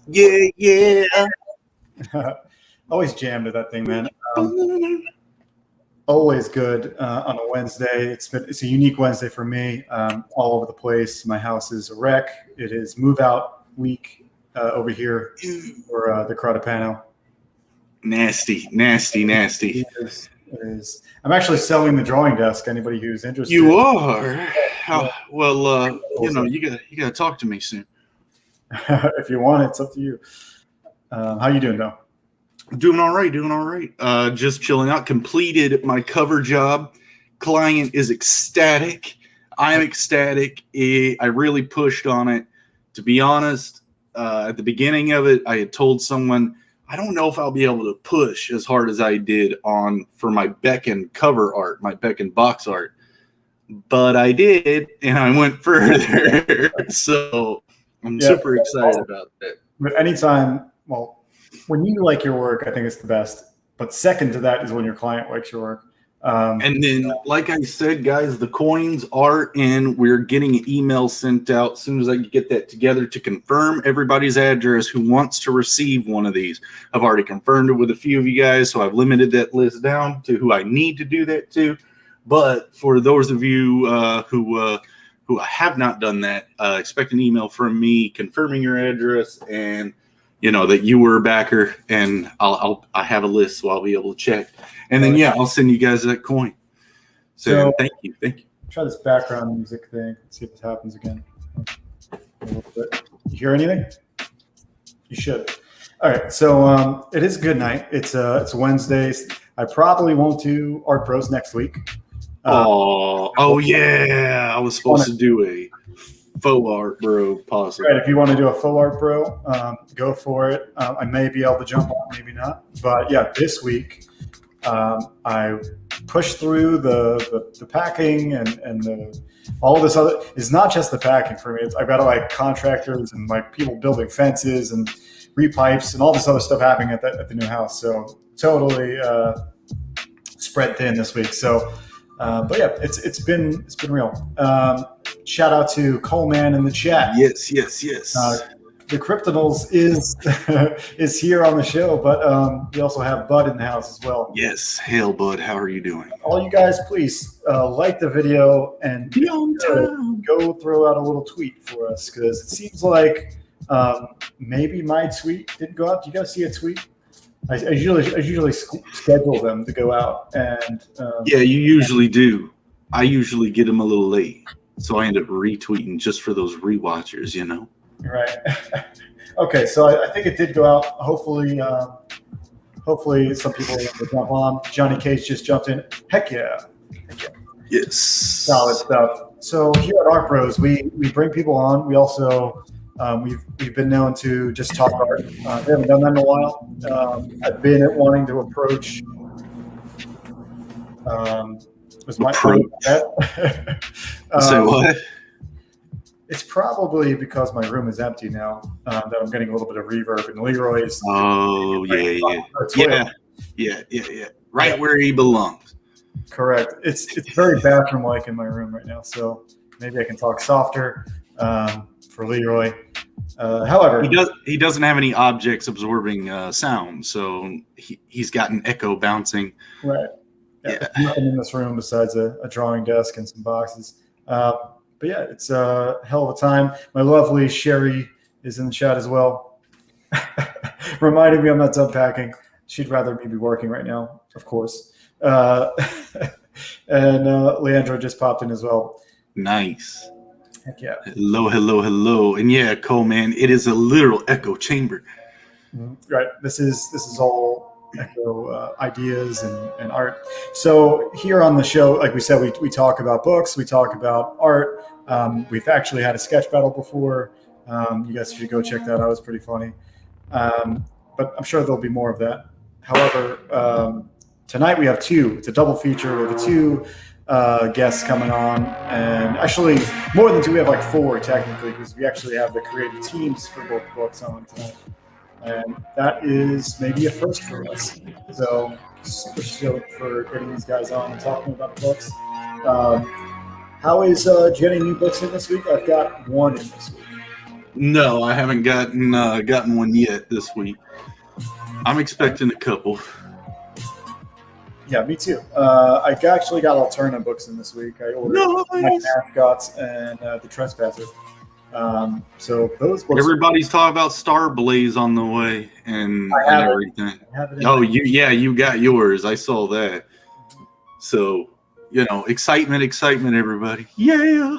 Yeah, yeah. Always jammed to that thing, man. Always good on a Wednesday. It's a unique Wednesday for me. All over the place. My house is a wreck. It is move out week over here for the Catapano. Nasty, nasty, nasty. It is. I'm actually selling the drawing desk. Anybody who's interested. You are. Well, you gotta talk to me soon. If you want, it's up to you. How you doing, though? Doing all right. Just chilling out. Completed my cover job. Client is ecstatic. I'm ecstatic. I really pushed on it. To be honest, at the beginning of it, I had told someone, I don't know if I'll be able to push as hard as I did for my Beckon cover art, my Beckon box art. But I did, and I went further. So I'm super excited about that. But anytime, when you like your work, I think it's the best. But second to that is when your client likes your work. And then, like I said, guys, the coins are in. We're getting an email sent out as soon as I get that together to confirm everybody's address who wants to receive one of these. I've already confirmed it with a few of you guys, so I've limited that list down to who I need to do that to. But for those of you who have not done that, expect an email from me confirming your address and that you were a backer, and I have a list, so I'll be able to check. And then I'll send you guys that coin. So thank you. Try this background music thing. Let's see if it happens again. A little bit. You hear anything? You should. All right. So it is a good night. It's Wednesdays. I probably won't do Art Bros next week. Oh yeah, I was supposed to do a faux art bro possibly. Right, if you want to do a faux art bro, go for it. I may be able to jump on, maybe not. But yeah, this week I pushed through the packing and all this other. It's not just the packing for me. I've got like contractors and like people building fences and repipes and all this other stuff happening at the new house. So totally spread thin this week. So, but yeah, it's been real. Shout out to Coleman in the chat. Yes. The CRYPTIDNALS is here on the show, but we also have Bud in the house as well. Yes. Hail, Bud. How are you doing? All you guys, please like the video and go throw out a little tweet for us, because it seems like maybe my tweet didn't go out. Do you guys see a tweet? I usually schedule them to go out, and yeah, you usually do. I usually get them a little late, so I end up retweeting just for those rewatchers, Right. Okay, so I think it did go out. Hopefully some people will jump on. Johnny Cage just jumped in. Heck yeah. Yes. Solid stuff. So here at Art Bros, we bring people on. We also we've been known to just talk art. We haven't done that in a while. I've been wanting to approach. Was my say what? It's probably because my room is empty now that I'm getting a little bit of reverb, and Leroy's. Oh yeah. Right where he belongs. Correct. It's very bathroom-like in my room right now, so maybe I can talk softer for Leroy. However, he doesn't have any objects absorbing sound, so he's got an echo bouncing. Right. Yeah. Nothing in this room besides a drawing desk and some boxes. But yeah, it's a hell of a time. My lovely Sherry is in the chat as well, reminding me I'm not done packing. She'd rather me be working right now, of course. And Leandro just popped in as well. Nice. Heck yeah. Hello. And yeah, Cole, man, it is a literal echo chamber. Right. This is all echo ideas and art. So here on the show, like we said, we talk about books, we talk about art. We've actually had a sketch battle before. You guys should go check that out. It was pretty funny. But I'm sure there'll be more of that. However, tonight we have two. It's a double feature. We have two guests coming on, and actually more than two. We have like four technically, because we actually have the creative teams for both books on tonight. And that is maybe a first for us. So super stoked for getting these guys on and talking about the books. How is getting new books in this week? I've got one in this week. No, I haven't gotten one yet this week. I'm expecting a couple. Yeah, me too. I actually got Alterna books in this week. I ordered my Mascots and The Trespasser. So those books. Everybody's talking about Star Blaze on the way and everything. You got yours. I saw that. So, excitement, everybody. Yeah.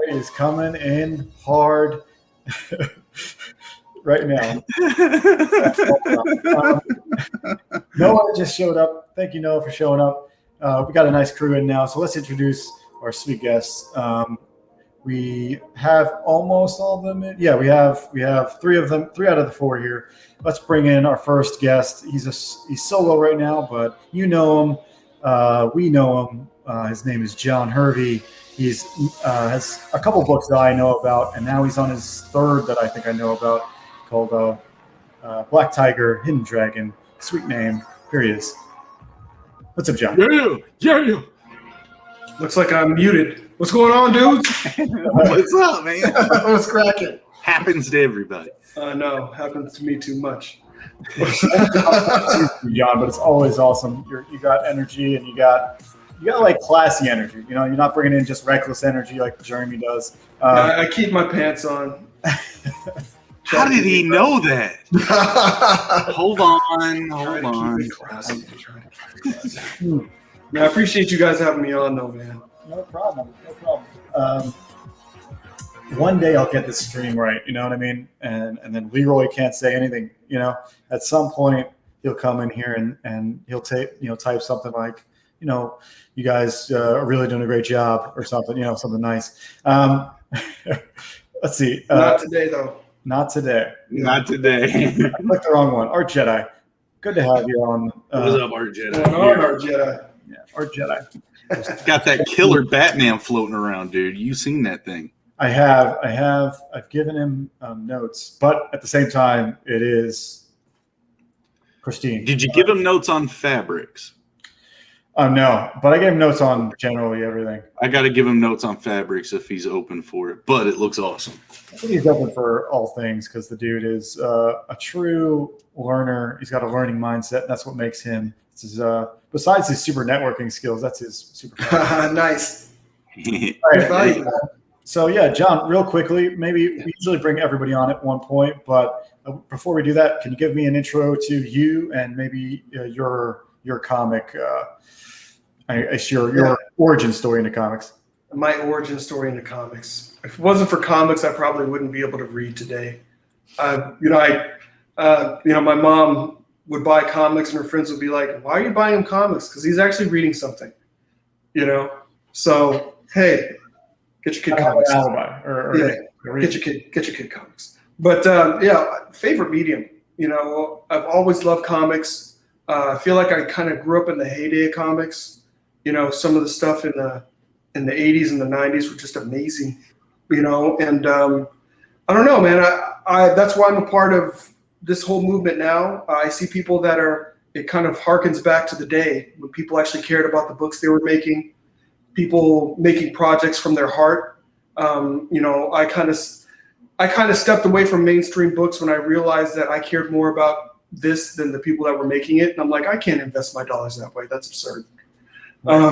Is coming in hard right now. Noah just showed up. Thank you, Noah, for showing up. We got a nice crew in now, so let's introduce our sweet guests. We have almost all of them in. Yeah, we have three of them, 3 out of the 4 here. Let's bring in our first guest. He's solo right now, but you know him. We know him. His name is John Hervey. He's has a couple books that I know about, and now he's on his 3rd that I think I know about, called Black Tiger, Hidden Dragon. Sweet name. Here he is. What's up, John? Yeah. Looks like I'm muted. What's going on, dudes? What's up, man? What's cracking? Happens to everybody. No, happens to me too much. John, but it's always awesome. You got energy, and you got like classy energy. You're not bringing in just reckless energy like Jeremy does. I keep my pants on. How did he know that? Hold on. Man, I appreciate you guys having me on, though, man. No problem. One day I'll get this stream right, you know what I mean? And then Leroy can't say anything, At some point he'll come in here and he'll type something like, you guys are really doing a great job or something, something nice. Let's see. Not today, though. Not today. Not today. I clicked the wrong one. Art Jedi. Good to have you on. What's up, Art Jedi? Art Jedi. Yeah, Art Jedi. Got that killer Batman floating around, dude. You seen that thing? I have. I've given him notes, but at the same time, it is pristine. Did you give him notes on fabrics? No, but I gave him notes on generally everything. I got to give him notes on fabrics if he's open for it, but it looks awesome. I think he's open for all things because the dude is a true learner. He's got a learning mindset. That's what makes him. Besides his super networking skills, that's his superpower. Nice. All right, so yeah, John, real quickly, maybe we usually bring everybody on at one point, but before we do that, can you give me an intro to you and maybe your comic, your origin story into comics? My origin story into comics. If it wasn't for comics, I probably wouldn't be able to read today. My mom would buy comics, and her friends would be like, "Why are you buying him comics? Because he's actually reading something." So hey, get your kid comics. Get your kid comics. But favorite medium. I've always loved comics. I feel like I kind of grew up in the heyday of comics. Some of the stuff in the 80s and the 90s were just amazing. And I don't know, man. I that's why I'm a part of this whole movement now. I see people it kind of harkens back to the day when people actually cared about the books they were making, people making projects from their heart. I kind of stepped away from mainstream books when I realized that I cared more about this than the people that were making it. And I'm like, I can't invest my dollars that way. That's absurd. I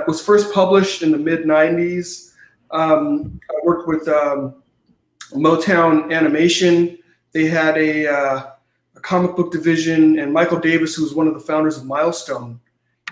was first published in the mid 90s. I worked with Motown Animation. They had a comic book division, and Michael Davis, who was one of the founders of Milestone,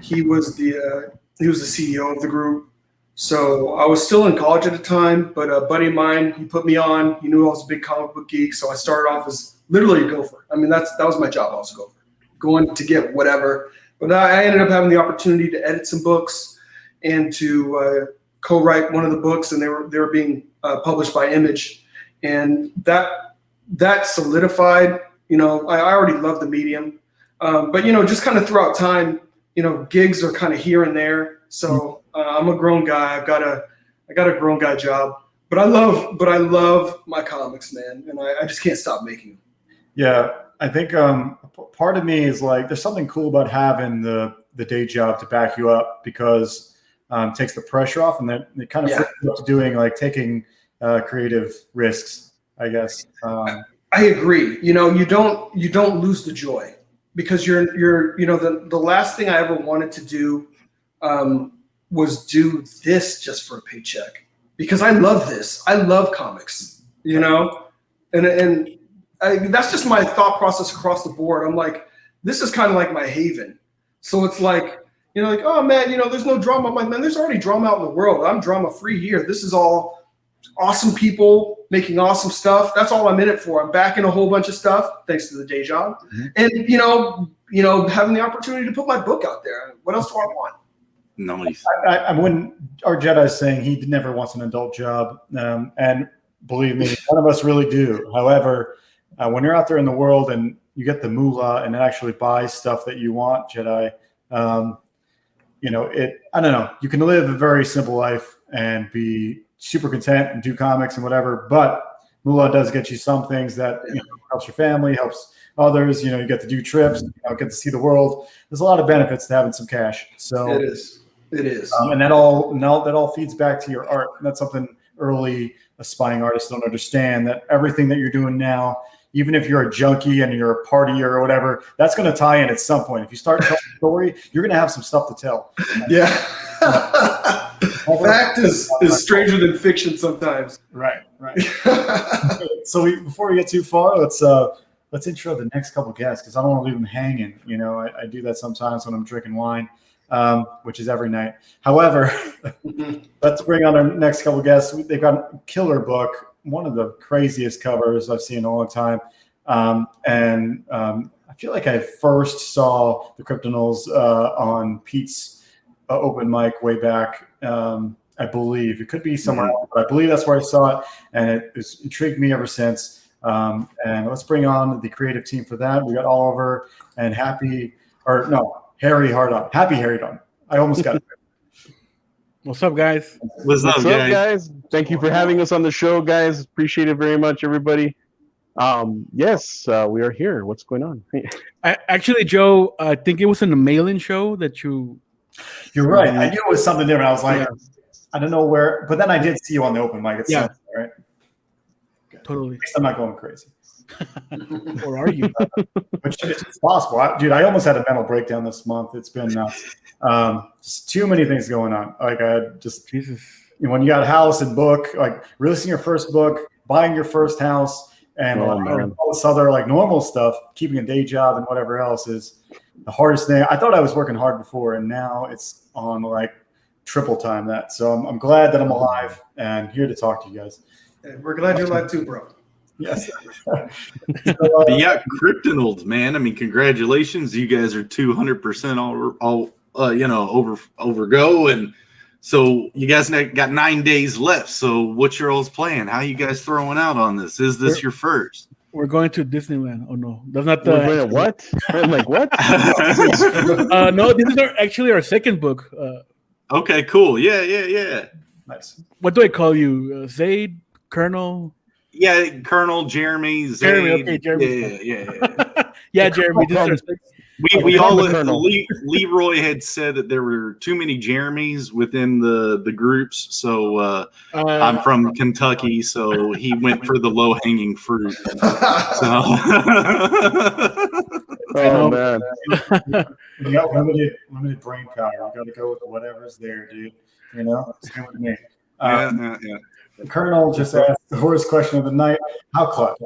he was the CEO of the group. So I was still in college at the time, but a buddy of mine, he put me on. He knew I was a big comic book geek, so I started off as literally a gopher. I mean, that was my job. I was a gopher, going to get whatever. But I ended up having the opportunity to edit some books and to co-write one of the books, and they were being published by Image, and that solidified. I already loved the medium, but just kind of throughout time, gigs are kind of here and there. So I'm a grown guy. I got a grown guy job, but I love my comics, man, and I just can't stop making them. Yeah, I think part of me is like, there's something cool about having the day job to back you up because it takes the pressure off, and then it kind of flips you up to doing like taking creative risks, I guess. I agree. You don't lose the joy, because you're the last thing I ever wanted to do was do this just for a paycheck, because I love this. I love comics, and that's just my thought process across the board. I'm like, this is kind of like my haven. So it's like, like, oh man, there's no drama. I'm like, man, there's already drama out in the world. I'm drama free here. This is all awesome people making awesome stuff. That's all I'm in it for. I'm backing a whole bunch of stuff thanks to the day job, and having the opportunity to put my book out there. What else do I want? Nice. When our Jedi is saying he never wants an adult job, and believe me, none of us really do. However, when you're out there in the world and you get the moolah and it actually buys stuff that you want, Jedi, I don't know. You can live a very simple life and be super content and do comics and whatever, but moolah does get you some things that helps your family, helps others. You get to do trips, get to see the world. There's a lot of benefits to having some cash. So it is. And that all feeds back to your art. And that's something early aspiring artists don't understand, that everything that you're doing now, even if you're a junkie and you're a partier or whatever, that's going to tie in at some point. If you start telling a story, you're going to have some stuff to tell. Yeah. Fact is stranger than fiction sometimes. Right. So before we get too far, let's intro the next couple guests, because I don't want to leave them hanging. I do that sometimes when I'm drinking wine, which is every night. However, let's bring on our next couple guests. They've got a killer book, one of the craziest covers I've seen in a long time. And I feel like I first saw the CRYPTIDNALS on Pete's open mic way back. I believe it could be somewhere else, but I believe that's where I saw it, and it's intrigued me ever since. And let's bring on the creative team for that. We got Oliver and Harry Hardon. Happy Harry Hardon. I almost got it. What's up, guys? What's up, guys? Thank you for having us on the show, guys. Appreciate it very much, everybody. Yes, we are here. What's going on? Actually, Joe, I think it was in the mail-in show that you... You're right. I knew it was something different. I was like, I don't know where, but then I did see you on the open mic. Right? Totally. At least I'm not going crazy. Or are you? Which it's possible. I almost had a mental breakdown this month. It's been just too many things going on. Like I just, when you got a house and book, like releasing your first book, buying your first house, and all this other like normal stuff, keeping a day job and whatever else is the hardest thing. I thought I was working hard before, and now it's on like triple time that. So I'm glad that I'm alive and here to talk to you guys. And we're glad you're alive too, bro. Yes. Yeah, CRYPTIDNALS, man. I mean, congratulations. You guys are 200% over go, and so you guys got 9 days left. So what's your all's plan? How you guys throwing out on this? Is this your first? We're going to Disneyland. Oh no, that's not the what? I'm like, what? No, this is actually our second book. Okay, cool. Yeah. Nice. What do I call you? Zaid, Colonel? Yeah, Colonel Jeremy. Zaid. Jeremy, okay, Jeremy. Yeah. Yeah, Jeremy. This is we all Leroy had said that there were too many Jeremys within the groups, so I'm from Kentucky, so he went for the low hanging fruit. Oh man, you got limited brain power. You got to go with whatever's there, dude. Same with me. Yeah. The Colonel just asked the worst question of the night: how clutch?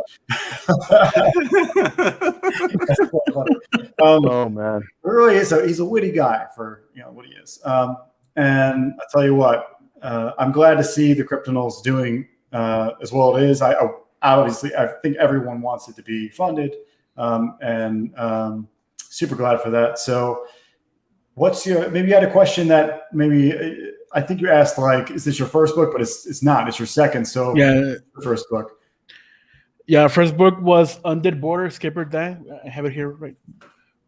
Oh man, really is he's a witty guy for what he is. And I tell you what, I'm glad to see the CRYPTIDNALS doing as well it is. I think everyone wants it to be funded, and super glad for that. So, maybe you had a question that maybe. I think you asked, like, is this your first book? But it's not. It's your second. So yeah, first book. Yeah, first book was Undead Border, Skipper Die. I have it here right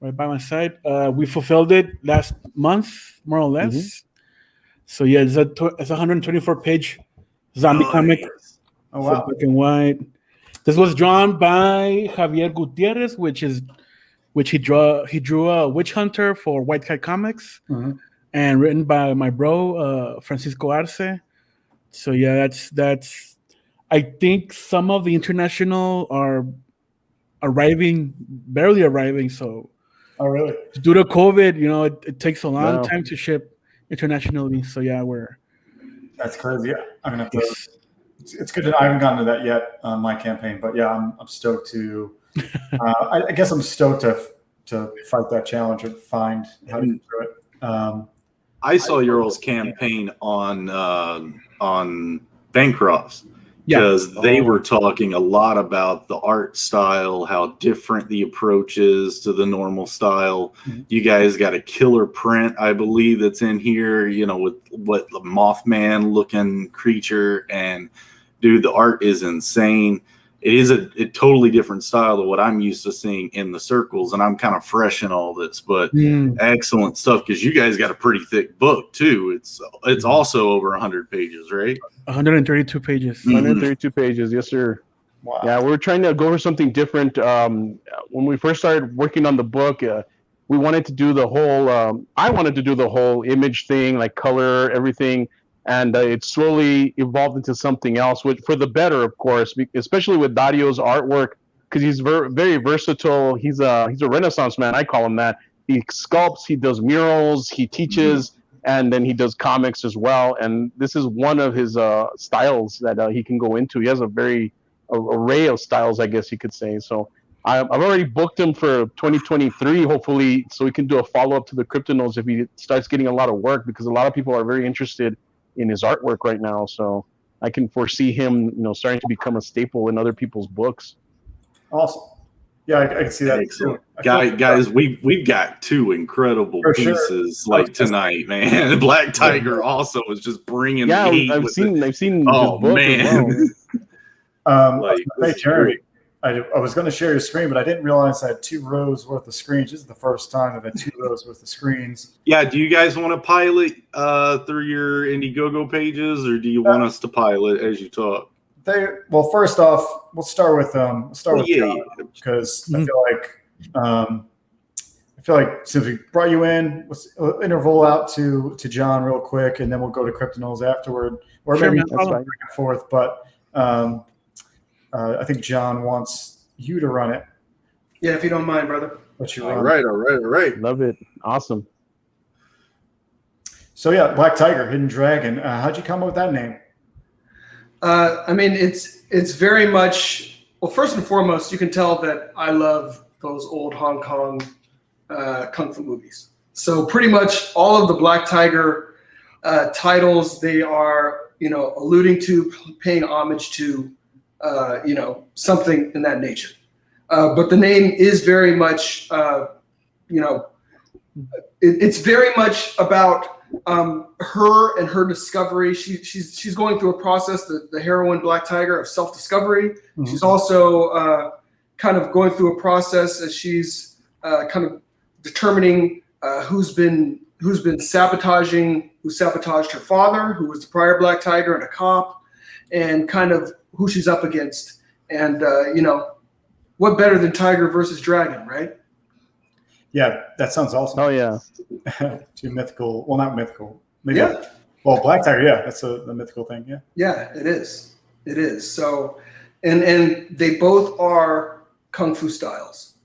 by my side. We fulfilled it last month, more or less. Mm-hmm. So yeah, it's a 124-page zombie comic. Oh wow! Black and white. This was drawn by Javier Gutierrez, which he drew a Witch Hunter for White Cat Comics. Mm-hmm. And written by my bro Francisco Arce. So yeah, that's I think some of the international are barely arriving. So Oh, really? due to COVID, it takes a long Wow. time to ship internationally. So yeah, That's crazy. Yeah, I'm gonna have to. It's good that I haven't gotten to that yet on my campaign, but yeah, I'm stoked to. I guess I'm stoked to fight that challenge and find how to get through it. I saw your all's campaign on Bancroft's because they were talking a lot about the art style, how different the approach is to the normal style. Mm-hmm. You guys got a killer print, I believe, that's in here, with what the Mothman looking creature, and dude, the art is insane. It is a totally different style to what I'm used to seeing in the circles, and I'm kind of fresh in all this, but excellent stuff because you guys got a pretty thick book too. It's also over 100 pages, right? 132 pages. 132 pages, yes, sir. Wow. Yeah, we were trying to go over something different. When we first started working on the book, we wanted to do the whole. I wanted to do the whole image thing, like color, everything. And it slowly evolved into something else, which for the better, of course, especially with Dario's artwork, because he's very versatile. He's a Renaissance man. I call him that. He sculpts, he does murals, he teaches, and then he does comics as well. And this is one of his styles that he can go into. He has a very array of styles, I guess you could say. So I've already booked him for 2023, hopefully, so we can do a follow-up to the CRYPTIDNALS if he starts getting a lot of work, because a lot of people are very interested in his artwork right now. So I can foresee him, starting to become a staple in other people's books. Awesome. Yeah, I can see that. Excellent. Guys, we've got two incredible pieces tonight, man. Black Tiger also was just bringing the heat. I've seen oh, book man. As well. Hey, Jerry, I was going to share your screen, but I didn't realize I had 2 rows worth of screens. This is the first time I've had 2 rows worth of screens. Yeah, do you guys want to pilot through your Indiegogo pages, or do you want us to pilot as you talk? Well, first off, we'll start with John, because I feel like since we brought you in, let's interval out to John real quick, and then we'll go to CRYPTIDNALS afterward, or maybe back and forth. But I think John wants you to run it. Yeah, if you don't mind, brother. Let you run. All right. Love it. Awesome. So yeah, Black Tiger, Hidden Dragon. How'd you come up with that name? I mean, it's very much, well, first and foremost, you can tell that I love those old Hong Kong kung fu movies. So pretty much all of the Black Tiger titles, they are, alluding to, paying homage to, something in that nature. But the name is very much, it's very much about her and her discovery. She's going through a process, the heroine Black Tiger, of self-discovery. Mm-hmm. She's also kind of going through a process as she's kind of determining who sabotaged her father, who was the prior Black Tiger and a cop, and kind of who she's up against. And what better than Tiger versus Dragon, right? Yeah, that sounds awesome. Oh yeah. Too mythical. Well, not mythical. Maybe. Yeah. Well, Black Tiger. Yeah, that's the mythical thing. Yeah. Yeah, it is. It is. So, and they both are kung fu styles.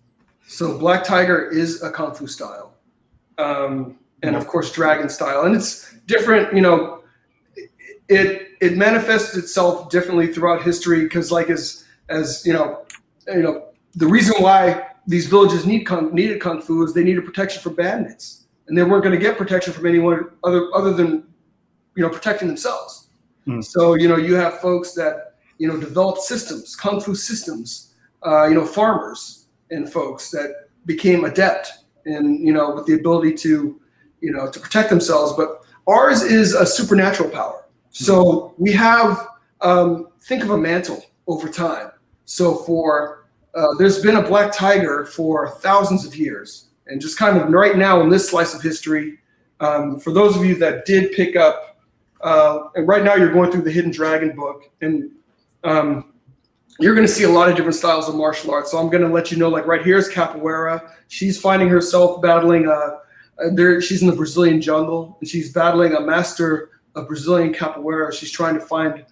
So Black Tiger is a kung fu style, and of course Dragon style, and it's different. It manifests itself differently throughout history because, like as the reason why these villages needed kung fu is they needed protection from bandits, and they weren't going to get protection from anyone other than protecting themselves. So you have folks that developed systems, kung fu systems, farmers and folks that became adept in with the ability to to protect themselves. But ours is a supernatural power. So we have think of a mantle over time. So for there's been a Black Tiger for thousands of years, and just kind of right now in this slice of history, for those of you that did pick up, and right now you're going through the Hidden Dragon book, and you're going to see a lot of different styles of martial arts. So I'm going to let you know, like right here is capoeira. She's finding herself battling. She's in the Brazilian jungle, and she's battling a master of Brazilian capoeira. She's trying to find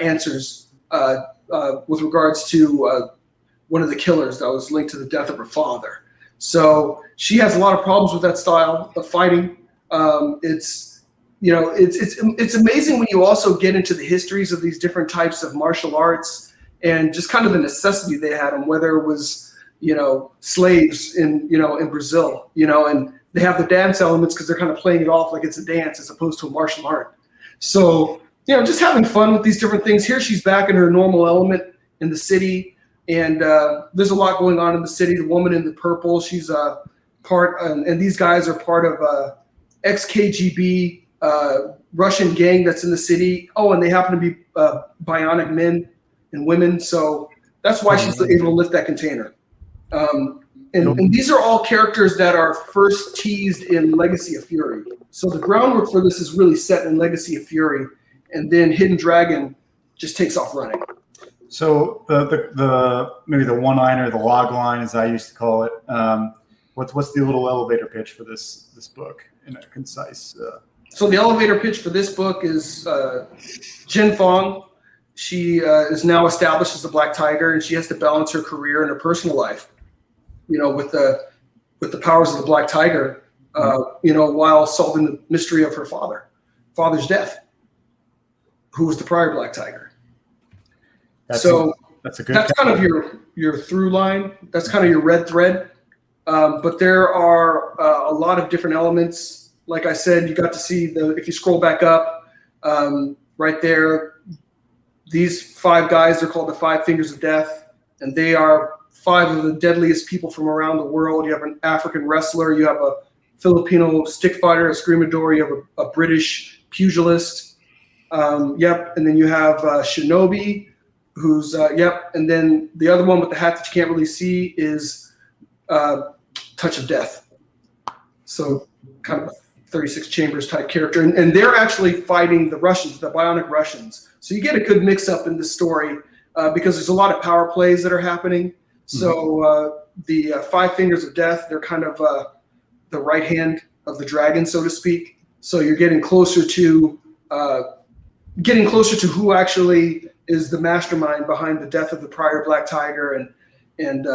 answers with regards to one of the killers that was linked to the death of her father. So she has a lot of problems with that style of fighting. It's amazing when you also get into the histories of these different types of martial arts and just kind of the necessity they had, and whether it was, slaves in Brazil, and they have the dance elements because they're kind of playing it off like it's a dance as opposed to a martial art. So, just having fun with these different things. Here she's back in her normal element in the city, and there's a lot going on in the city. The woman in the purple, she's part, and these guys are part of ex-KGB Russian gang that's in the city. Oh, and they happen to be bionic men and women, so that's why she's able to lift that container. And these are all characters that are first teased in Legacy of Fury. So the groundwork for this is really set in Legacy of Fury, and then Hidden Dragon just takes off running. So the maybe the one-liner, the log line, as I used to call it. What's the little elevator pitch for this book in a concise? So the elevator pitch for this book is Jin Fong. She is now established as a Black Tiger, and she has to balance her career and her personal life, with the powers of the Black Tiger, while solving the mystery of her father's death, who was the prior Black Tiger. That's kind of your through line. That's kind of your red thread. But there are a lot of different elements. Like I said, you got to see if you scroll back up, right there, these 5 guys are called the 5 Fingers of Death, and they are 5 of the deadliest people from around the world. You have an African wrestler, you have a Filipino stick fighter, a screamador, you have a British pugilist. And then you have Shinobi, who's and then the other one with the hat that you can't really see is Touch of Death. So kind of a 36 Chambers type character, and they're actually fighting the Russians, the bionic Russians. So you get a good mix-up in this story because there's a lot of power plays that are happening. So the 5 Fingers of Death, they're kind of the right hand of the dragon, so to speak. So you're getting closer to who actually is the mastermind behind the death of the prior Black Tiger, and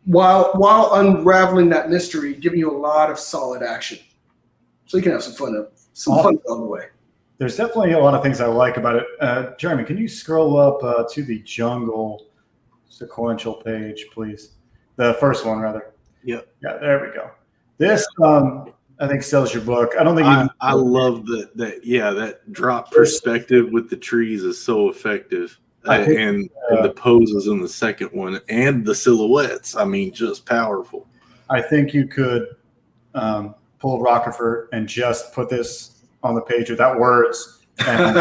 while unraveling that mystery, giving you a lot of solid action, so you can have some fun along the way. There's definitely a lot of things I like about it. Jeremy, can you scroll up to the jungle sequential page, please? The first one, rather. Yep. Yeah, there we go. This, I think, sells your book. I don't think I love that drop perspective with the trees is so effective. And the poses in the second one and the silhouettes. I mean, just powerful. I think you could pull Rockefeller and just put this on the page without words. And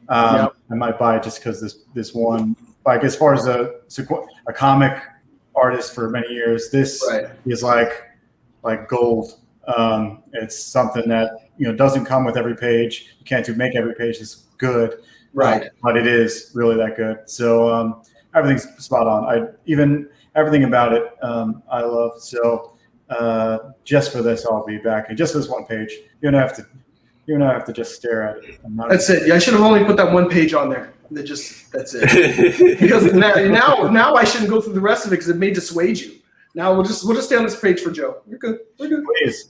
I might buy it just because this one, like as far as a comic artist for many years, this is like gold. It's something that doesn't come with every page. You can't make every page is good. Right. But it is really that good. So everything's spot on. Everything about it I love. So just for this, I'll be back. And just for this one page, you don't have to just stare at it. That's it. Yeah, I should have only put that one page on there. That's it. Because now I shouldn't go through the rest of it because it may dissuade you. Now we'll just stay on this page for Joe. We're good. Please.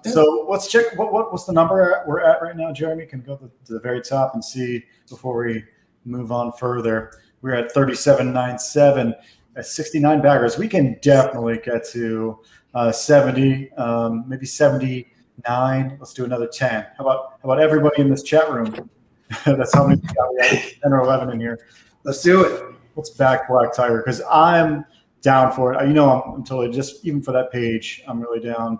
So let's check what's the number we're at right now, Jeremy. Can we go to the very top and see before we move on further. We're at 37.97 at 69 baggers. We can definitely get to 70, maybe 79. Let's do another 10. How about everybody in this chat room? That's how many we got. We have 10 or 11 in here. Let's do it. Let's back Black Tiger because I'm down for it. I'm totally just even for that page. I'm really down,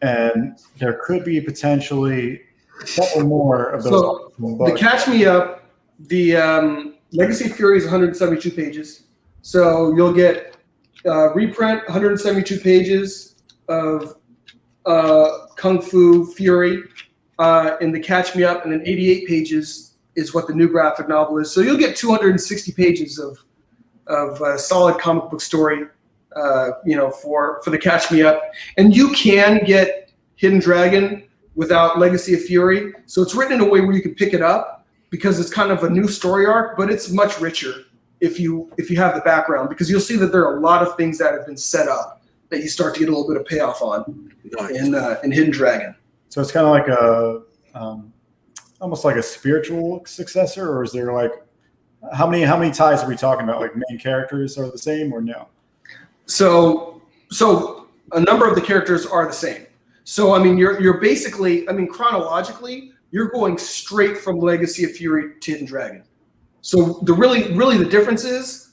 and there could be potentially a couple more of those. So the Catch Me Up, the Legacy of Fury is 172 pages. So you'll get reprint 172 pages of Kung Fu Fury in the Catch Me Up, and then 88 pages is what the new graphic novel is. So you'll get 260 pages of a solid comic book story, for the Catch Me Up. And you can get Hidden Dragon without Legacy of Fury. So it's written in a way where you can pick it up, because it's kind of a new story arc, but it's much richer if you have the background, because you'll see that there are a lot of things that have been set up that you start to get a little bit of payoff on in Hidden Dragon. So it's kind of like a almost like a spiritual successor, or is there like how many ties are we talking about? Like main characters are the same or no? So a number of the characters are the same. So I mean, you're basically, I mean, chronologically, you're going straight from Legacy of Fury to Hidden Dragon. So really the difference is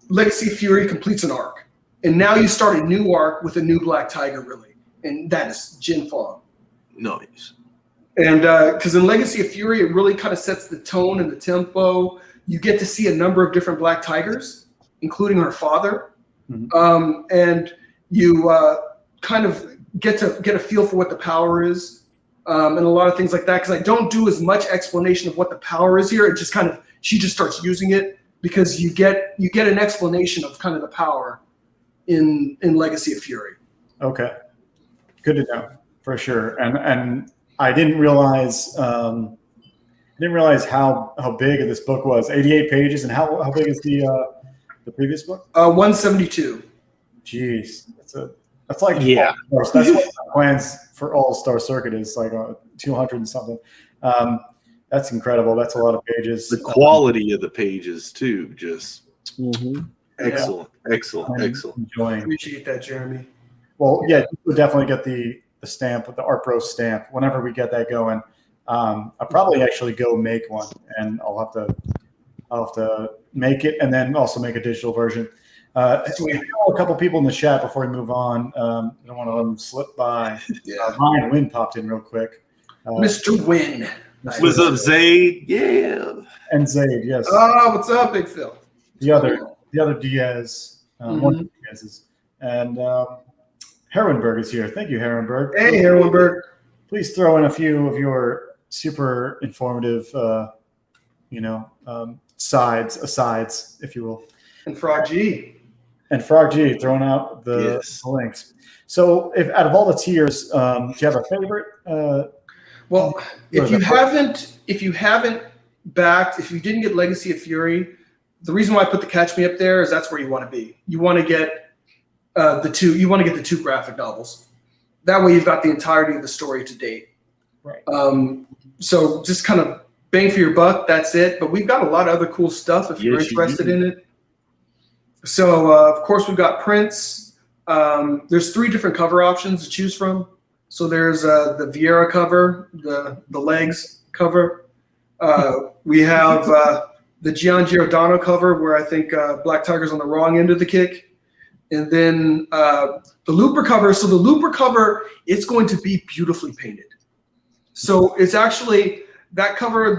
Legacy of Fury completes an arc, and now you start a new arc with a new Black Tiger, really, and that is Jin Fong. Nice. And because in Legacy of Fury, it really kind of sets the tone and the tempo. You get to see a number of different Black Tigers, including her father, and you kind of get a feel for what the power is, and a lot of things like that. Because I don't do as much explanation of what the power is here. It just kind of, she just starts using it, because you get an explanation of kind of the power in Legacy of Fury. Okay, good to know for sure. And I didn't realize how big this book was. 88 pages, and how big is the previous book? 172. Jeez, that's like yeah. That's what my plans for All Star Circuit is, like 200 and something. That's incredible. That's a lot of pages. The quality of the pages too, just excellent. Enjoying. Appreciate that, Jeremy. Well, yeah, we'll definitely get the stamp, the Art Pro stamp, whenever we get that going. I'll probably actually go make one, and I'll have to make it, and then also make a digital version. We have a couple people in the chat before we move on. I don't want to let them slip by. Ryan Wynn popped in real quick. Mr. Wynn. What's up, Zayd? Yeah. And Zayd, yes. Oh, what's up, Big Phil? The other Diaz, one of the Diaz's. And Herrenberg is here. Thank you, Herrenberg. Hey, Herrenberg. Please throw in a few of your super informative, asides, if you will. And Frog G. And Frog G, throwing out the links. So, if out of all the tiers, do you have a favorite? Well, if you haven't backed, if you didn't get Legacy of Fury, the reason why I put the Catch Me Up there is that's where you want to be. You want to get the two graphic novels. That way, you've got the entirety of the story to date. Right. So just kind of bang for your buck. That's it. But we've got a lot of other cool stuff if you're interested in it. So of course we've got prints. There's 3 different cover options to choose from. So there's the Vieira cover, the legs cover. We have the Gian Giordano cover, where I think Black Tiger's on the wrong end of the kick. And then the Looper cover. So the Looper cover, it's going to be beautifully painted. So it's actually that cover,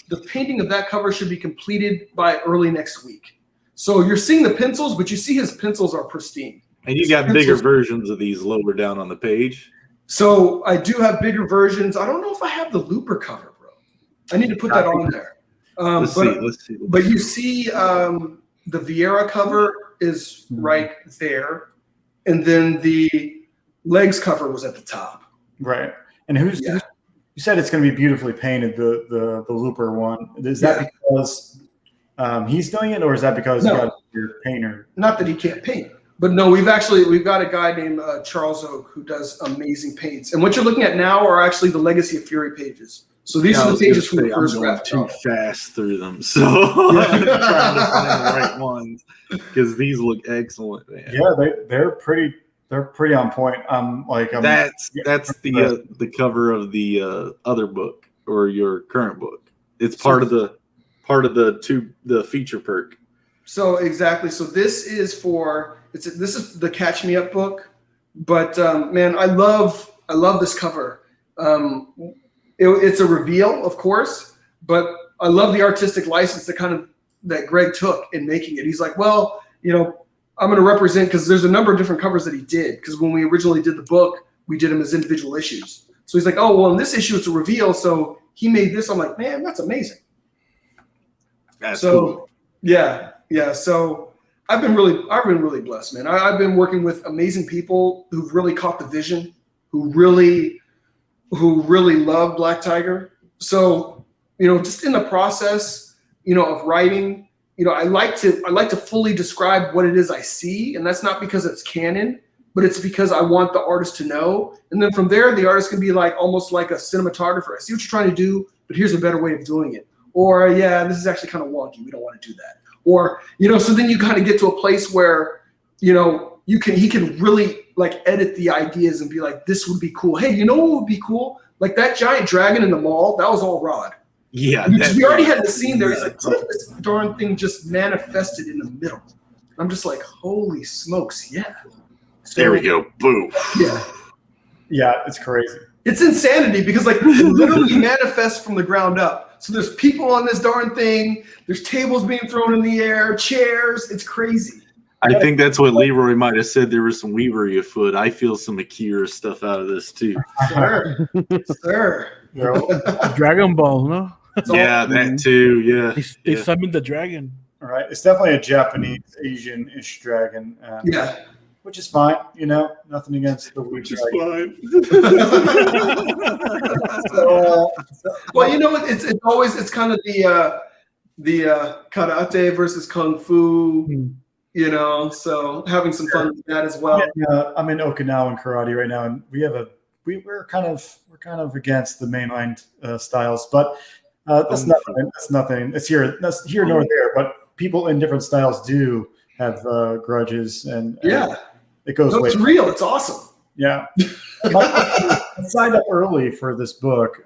the painting of that cover should be completed by early next week. So you're seeing the pencils, but you see his pencils are pristine. And you got bigger versions of these lower down on the page. So I do have bigger versions. I don't know if I have the Looper cover, bro. I need to put that on there. Let's see. But you see the Vieira cover is right there. And then the legs cover was at the top. Right. And you said it's going to be beautifully painted, the Looper one. Is that because he's doing it, or is that because you got your painter? Not that he can't paint. But no, we've got a guy named Charles Oak who does amazing paints. And what you're looking at now are actually the Legacy of Fury pages. So these are the pages from the first graphic. Too fast through them, so I'm trying to find the right ones, because these look excellent, man. Yeah, they're pretty on point. That's the cover of the other book, or your current book. It's part of the feature perk. So exactly. So this is the Catch Me Up book, but man, I love this cover. It's a reveal, of course, but I love the artistic license that Greg took in making it. He's like, well, I'm going to represent, because there's a number of different covers that he did, because when we originally did the book, we did them as individual issues. So he's like, oh, well, in this issue, it's a reveal. So he made this. I'm like, man, that's amazing. That's cool. Yeah. So I've been really blessed, man. I've been working with amazing people who've really caught the vision, who really love Black Tiger. So just in the process, of writing, I like to fully describe what it is I see, and that's not because it's canon, but it's because I want the artist to know. And then from there, the artist can be like almost like a cinematographer. I see what you're trying to do, but here's a better way of doing it. Or yeah, this is actually kind of wonky. We don't want to do that. Or so then you kind of get to a place where he can really like edit the ideas and be like, this would be cool. Hey, you know what would be cool? Like that giant dragon in the mall. That was all Rod. Yeah, we already had the scene there. He's like, what if this darn thing just manifested in the middle? I'm just like, holy smokes, yeah. So, there we go. Boom. Yeah, it's crazy. It's insanity because like it literally manifests from the ground up. So there's people on this darn thing. There's tables being thrown in the air, chairs. It's crazy. I think that's what Leroy might have said. There was some Weavery afoot. I feel some Akira stuff out of this too. Sure. Sure. Dragon Ball, no? Yeah, that too. Yeah. They summoned the dragon. All right. It's definitely a Japanese, Asian-ish dragon. Yeah. Which is fine, nothing against the Which is dragon. fine. Well, it's kind of the karate versus kung fu, so having some fun with that as well. I'm in Okinawan karate right now, and we're kind of against the mainline styles, but that's nothing. It's here nor there. But people in different styles do have grudges, and it goes. No, it's real. It's awesome. Yeah. I signed up early for this book.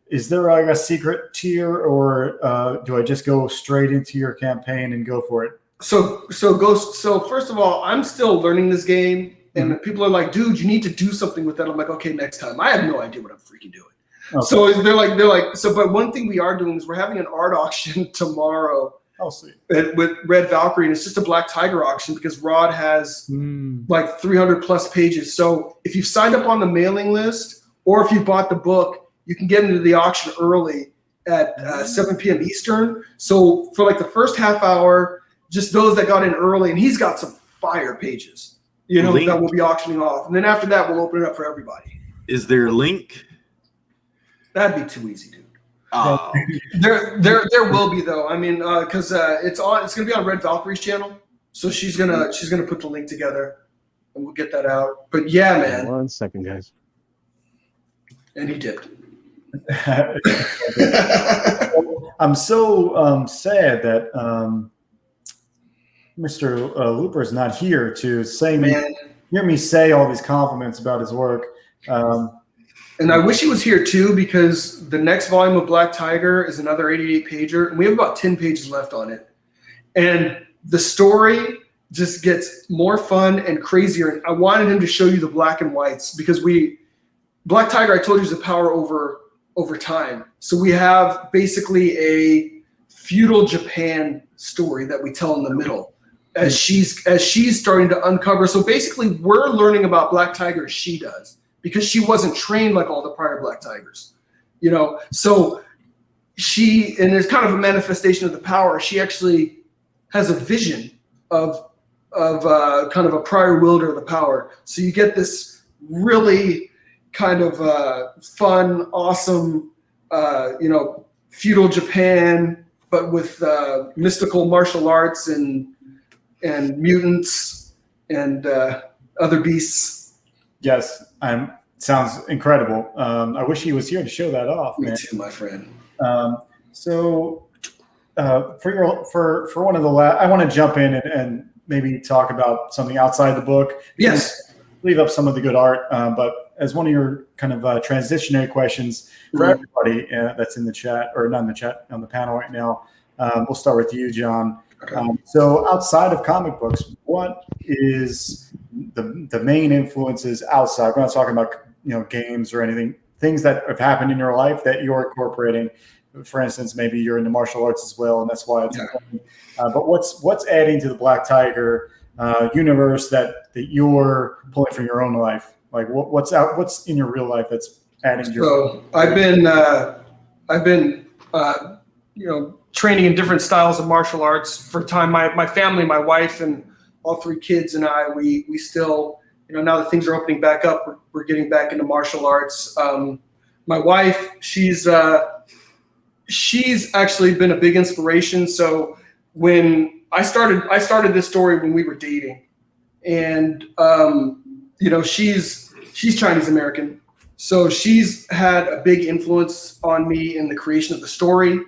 Is there a secret tier, or do I just go straight into your campaign and go for it? So first of all, I'm still learning this game, and people are like, dude, you need to do something with that. I'm like, okay, next time. I have no idea what I'm freaking doing. Okay. So they're like, but one thing we are doing is we're having an art auction tomorrow. Oh, sweet. With Red Valkyrie, and it's just a Black Tiger auction because Rod has like 300 plus pages. So if you've signed up on the mailing list, or if you bought the book, you can get into the auction early at 7 p.m. Eastern. So for like the first half hour, just those that got in early, and he's got some fire pages, that we'll be auctioning off. And then after that, we'll open it up for everybody. Is there a link? That'd be too easy, dude. Oh. There will be though. I mean, because it's gonna be on Red Valkyrie's channel, so she's gonna put the link together, and we'll get that out. But yeah, man. 1 second, guys. And he dipped. I'm so sad that Mr. Looper is not here to hear me say all these compliments about his work. And I wish he was here too, because the next volume of Black Tiger is another 88 pager, and we have about 10 pages left on it. And the story just gets more fun and crazier. And I wanted him to show you the black and whites because Black Tiger, I told you, is a power over time. So we have basically a feudal Japan story that we tell in the middle as she's starting to uncover. So basically, we're learning about Black Tiger as she does, because she wasn't trained like all the prior Black Tigers, So and there's kind of a manifestation of the power. She actually has a vision of kind of a prior wielder of the power. So you get this really kind of fun, awesome, feudal Japan, but with mystical martial arts and mutants and other beasts. Yes, sounds incredible. I wish he was here to show that off. Me too, my friend. So for one of the I want to jump in and maybe talk about something outside the book. Yes. Leave up some of the good art, but as one of your kind of transitionary questions for everybody that's in the chat, or not in the chat, on the panel right now, we'll start with you, John. Okay. So outside of comic books, what is the main influences outside? We're not talking about games or anything. Things that have happened in your life that you're incorporating. For instance, maybe you're into martial arts as well, and that's why it's important. But what's adding to the Black Tiger universe that you're pulling from your own life? Like what's in your real life that's adding to your? So I've been training in different styles of martial arts for time. My family, my wife, and all 3 kids and I, we still, now that things are opening back up, we're getting back into martial arts. My wife, she's she's actually been a big inspiration. So when I started this story when we were dating, and she's Chinese American, so she's had a big influence on me in the creation of the story,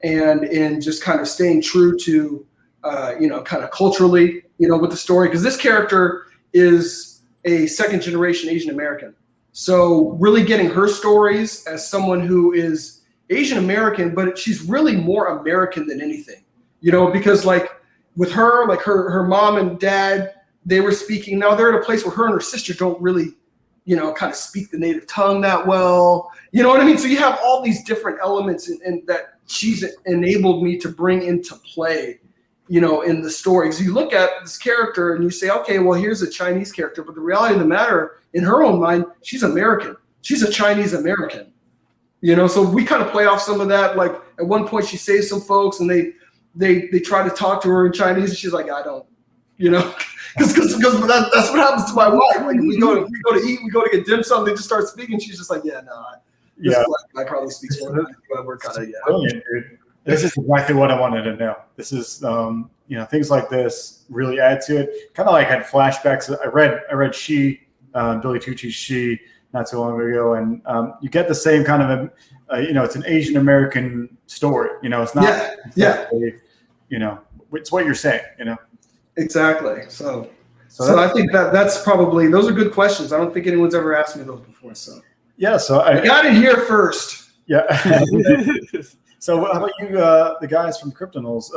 and in just kind of staying true to kind of culturally, with the story, because this character is a second generation Asian American. So really getting her stories as someone who is Asian American, but she's really more American than anything, because like with her, like her mom and dad, they were speaking. Now they're at a place where her and her sister don't really, kind of speak the native tongue that well. You know what I mean? So you have all these different elements and that she's enabled me to bring into play, in the story. Because you look at this character and you say, okay, well, here's a Chinese character, but the reality of the matter, in her own mind, she's American. She's a Chinese American. So we kind of play off some of that. Like at one point, she saves some folks, and they try to talk to her in Chinese, and she's like, I don't, because that's what happens to my wife. Like we go to eat, we go to get dim sum, they just start speaking. She's just like, yeah, no, this black guy probably speaks more than I do. We're kind of brilliant, dude. This is exactly what I wanted to know. This is things like this really add to it. Kind of like I had flashbacks. I read She, Billy Tucci's She, not too long ago, and you get the same kind of it's an Asian American story. It's not it's what you're saying. Exactly. So I think that's probably, those are good questions. I don't think anyone's ever asked me those before. So yeah, so I got it here first. Yeah. So how about you, the guys from CRYPTIDNALS?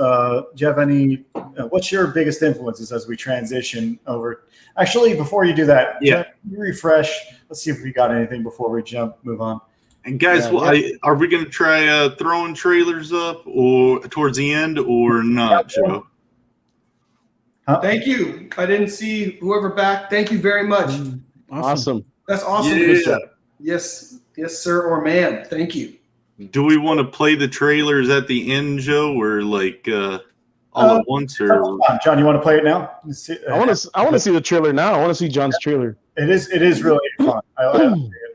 Do you have any? What's your biggest influences as we transition over? Actually, before you do that, can you refresh? Let's see if we got anything before we move on. And guys, are we going to try throwing trailers up or towards the end or not, Joe? Huh? Thank you. I didn't see whoever back. Thank you very much. Awesome. That's awesome. Yeah. Yes, sir or ma'am. Thank you. Do we want to play the trailers at the end, Joe, or like all at once? Or John, you want to play it now? I want to see the trailer now. I want to see John's trailer. It is really fun.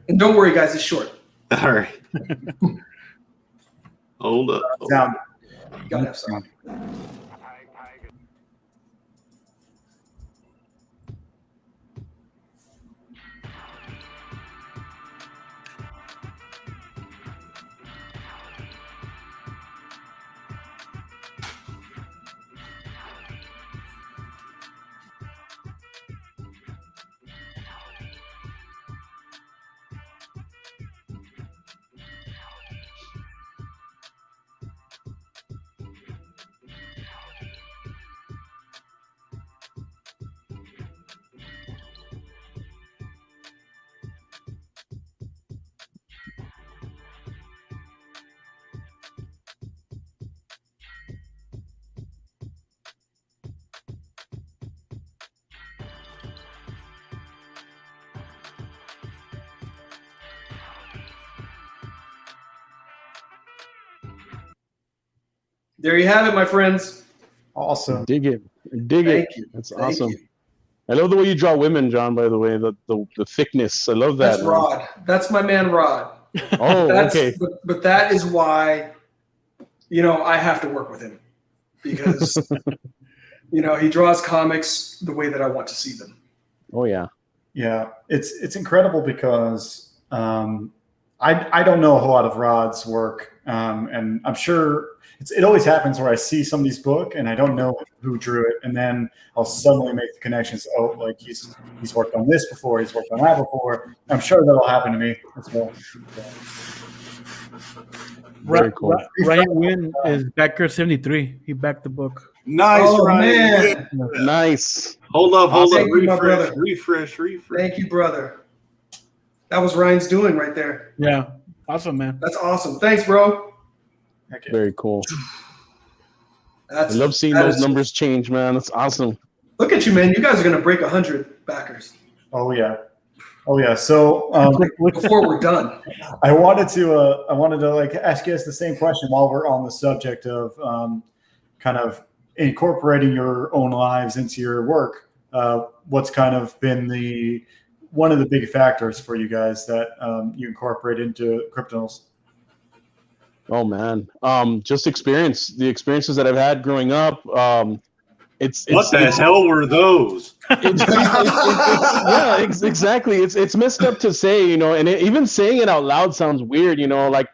And don't worry, guys. It's short. All right. Hold up. Sound. You gotta have sound. There you have it, my friends. Awesome. Dig it. Thank you. That's Thank awesome. you. I love the way you draw women, John, by the way, the thickness. I love that. That's Rod. That's my man, Rod. Oh, okay. But that is why, I have to work with him, because, he draws comics the way that I want to see them. Oh, yeah. Yeah. It's incredible because I don't know a whole lot of Rod's work. And I'm sure it always happens where I see somebody's book and I don't know who drew it, and then I'll suddenly make the connections. Oh, like he's worked on this before, he's worked on that before. I'm sure that'll happen to me as well. Very cool. Ryan Wynn is backer 73. He backed the book. Nice, Oh, Ryan. man. Nice. Hold up. Thank you, my brother. Refresh. Thank you, brother. That was Ryan's doing right there. Yeah. Awesome, man. That's awesome. Thanks, bro. Okay. Very cool. I I love seeing those numbers change, man. That's awesome. Look at you, man. You guys are going to break 100 backers Oh yeah. So before we're done. I wanted to like ask you guys the same question while we're on the subject of kind of incorporating your own lives into your work. What's kind of been one of the big factors for you guys that you incorporate into CRYPTIDNALS? Oh man, just the experiences that I've had growing up. What the hell were those? Exactly. It's messed up to say, and even saying it out loud sounds weird, like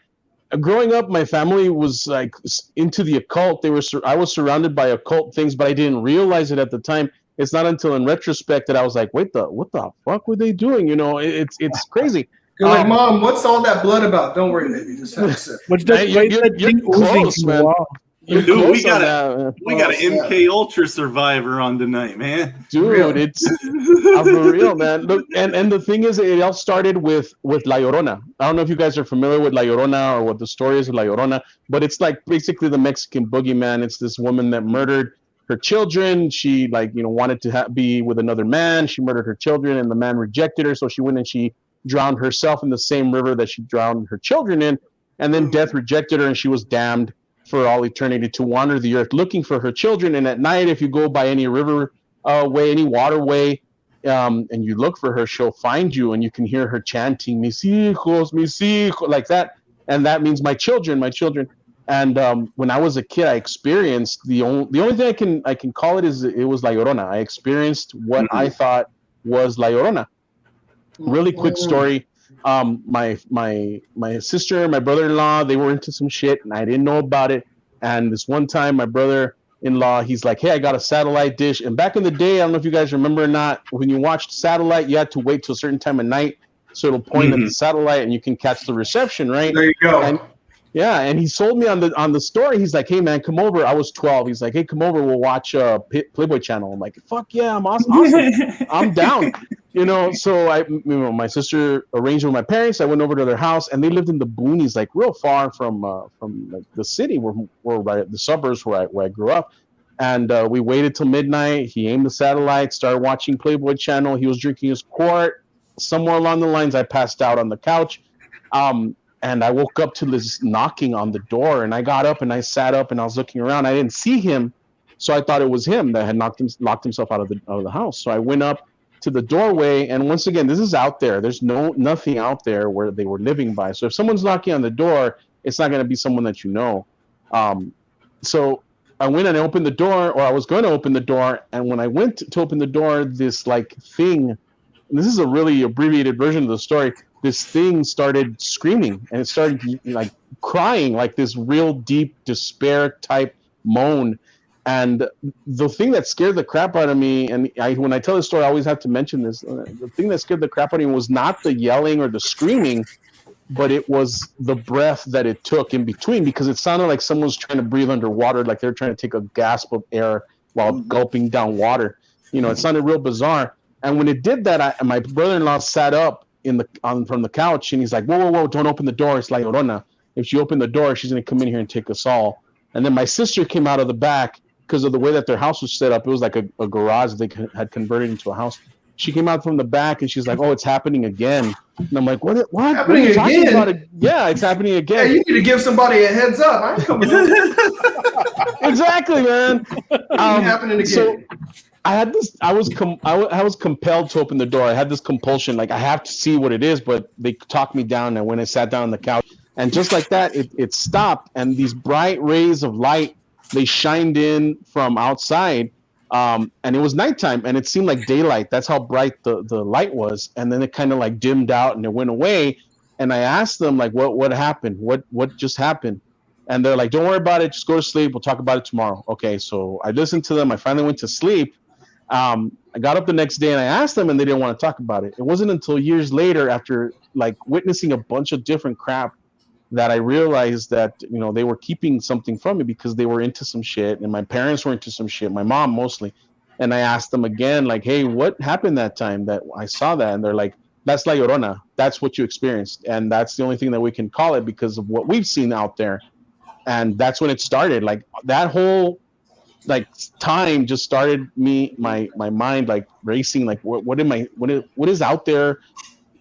growing up, my family was like into the occult. I was surrounded by occult things, but I didn't realize it at the time. It's not until in retrospect that I was like, wait, what the fuck were they doing? It's crazy. You're like, Mom, what's all that blood about? Don't worry, baby. Just have a sip. What's that? You're close, man. You're Dude, close we got on we got an MK Ultra survivor on tonight, man. Dude, it's for real, man. Look, and the thing is, it all started with La Llorona. I don't know if you guys are familiar with La Llorona or what the story is of La Llorona, but it's like basically the Mexican boogeyman. It's this woman that murdered her children. She wanted to be with another man. She murdered her children, and the man rejected her. So she went and she drowned herself in the same river that she drowned her children in, and then death rejected her, and she was damned for all eternity to wander the earth looking for her children. And at night, if you go by any river way, any waterway, and you look for her, she'll find you, and you can hear her chanting, mis hijos, like that. And that means my children, my children. And when I was a kid, I experienced the only thing I can call it is it was La Llorona. I experienced what I thought was La Llorona. Really quick story. My sister and my brother-in-law, they were into some shit and I didn't know about it. And this one time my brother-in-law, he's like, hey, I got a satellite dish. And back in the day, I don't know if you guys remember or not, when you watched satellite, you had to wait till a certain time of night so it'll point at the satellite and you can catch the reception, right? There you go. And and he sold me on the story. He's like, hey man, come over. I was 12. He's like, hey, come over, we'll watch Playboy Channel. I'm like, fuck yeah, I'm awesome. I'm down. So my sister arranged with my parents. I went over to their house, and they lived in the boonies, like real far from like the city, where right, the suburbs where I grew up. And we waited till midnight. He aimed the satellite, started watching Playboy Channel. He was drinking his quart. Somewhere along the lines, I passed out on the couch. And I woke up to this knocking on the door, and I got up and I sat up and I was looking around. I didn't see him, so I thought it was him that had locked himself out of the house. So I went up to the doorway, and once again, this is out there. There's nothing out there where they were living by. So if someone's knocking on the door, it's not going to be someone that you know. So I went and I opened the door, or I was going to open the door, and when I went to open the door, this like thing, and this is a really abbreviated version of the story, this thing started screaming, and it started like crying, like this real deep despair type moan. And the thing that scared the crap out of me, and when I tell the story, I always have to mention this, the thing that scared the crap out of me was not the yelling or the screaming, but it was the breath that it took in between, because it sounded like someone was trying to breathe underwater, like they're trying to take a gasp of air while gulping down water. It sounded real bizarre. And when it did that, my brother-in-law sat up from the couch, and he's like, whoa, don't open the door. It's La Llorona. If you open the door, she's going to come in here and take us all. And then my sister came out of the back, because of the way that their house was set up. It was like a garage that they had converted into a house. She came out from the back, and she's like, oh, it's happening again. And I'm like, what? Happening again? About it? Yeah, it's happening again. Yeah, you need to give somebody a heads up. I ain't coming over. Exactly, man. Happening again. So I had this. I was compelled to open the door. I had this compulsion, like I have to see what it is. But they talked me down, and when I sat down on the couch, and just like that, it stopped. And these bright rays of light, they shined in from outside, and it was nighttime, and it seemed like daylight. That's how bright the light was. And then it kind of like dimmed out, and it went away. And I asked them, like, what happened? What just happened? And they're like, don't worry about it. Just go to sleep. We'll talk about it tomorrow. Okay, so I listened to them. I finally went to sleep. I got up the next day and I asked them, and they didn't want to talk about it. It wasn't until years later, after like witnessing a bunch of different crap, that I realized that they were keeping something from me, because they were into some shit, and my parents were into some shit, my mom mostly. And I asked them again, like, hey, what happened that time that I saw that? And they're like, that's La Llorona. That's what you experienced, and that's the only thing that we can call it because of what we've seen out there. And that's when it started. Like that whole like time just started my mind like racing, like what is out there?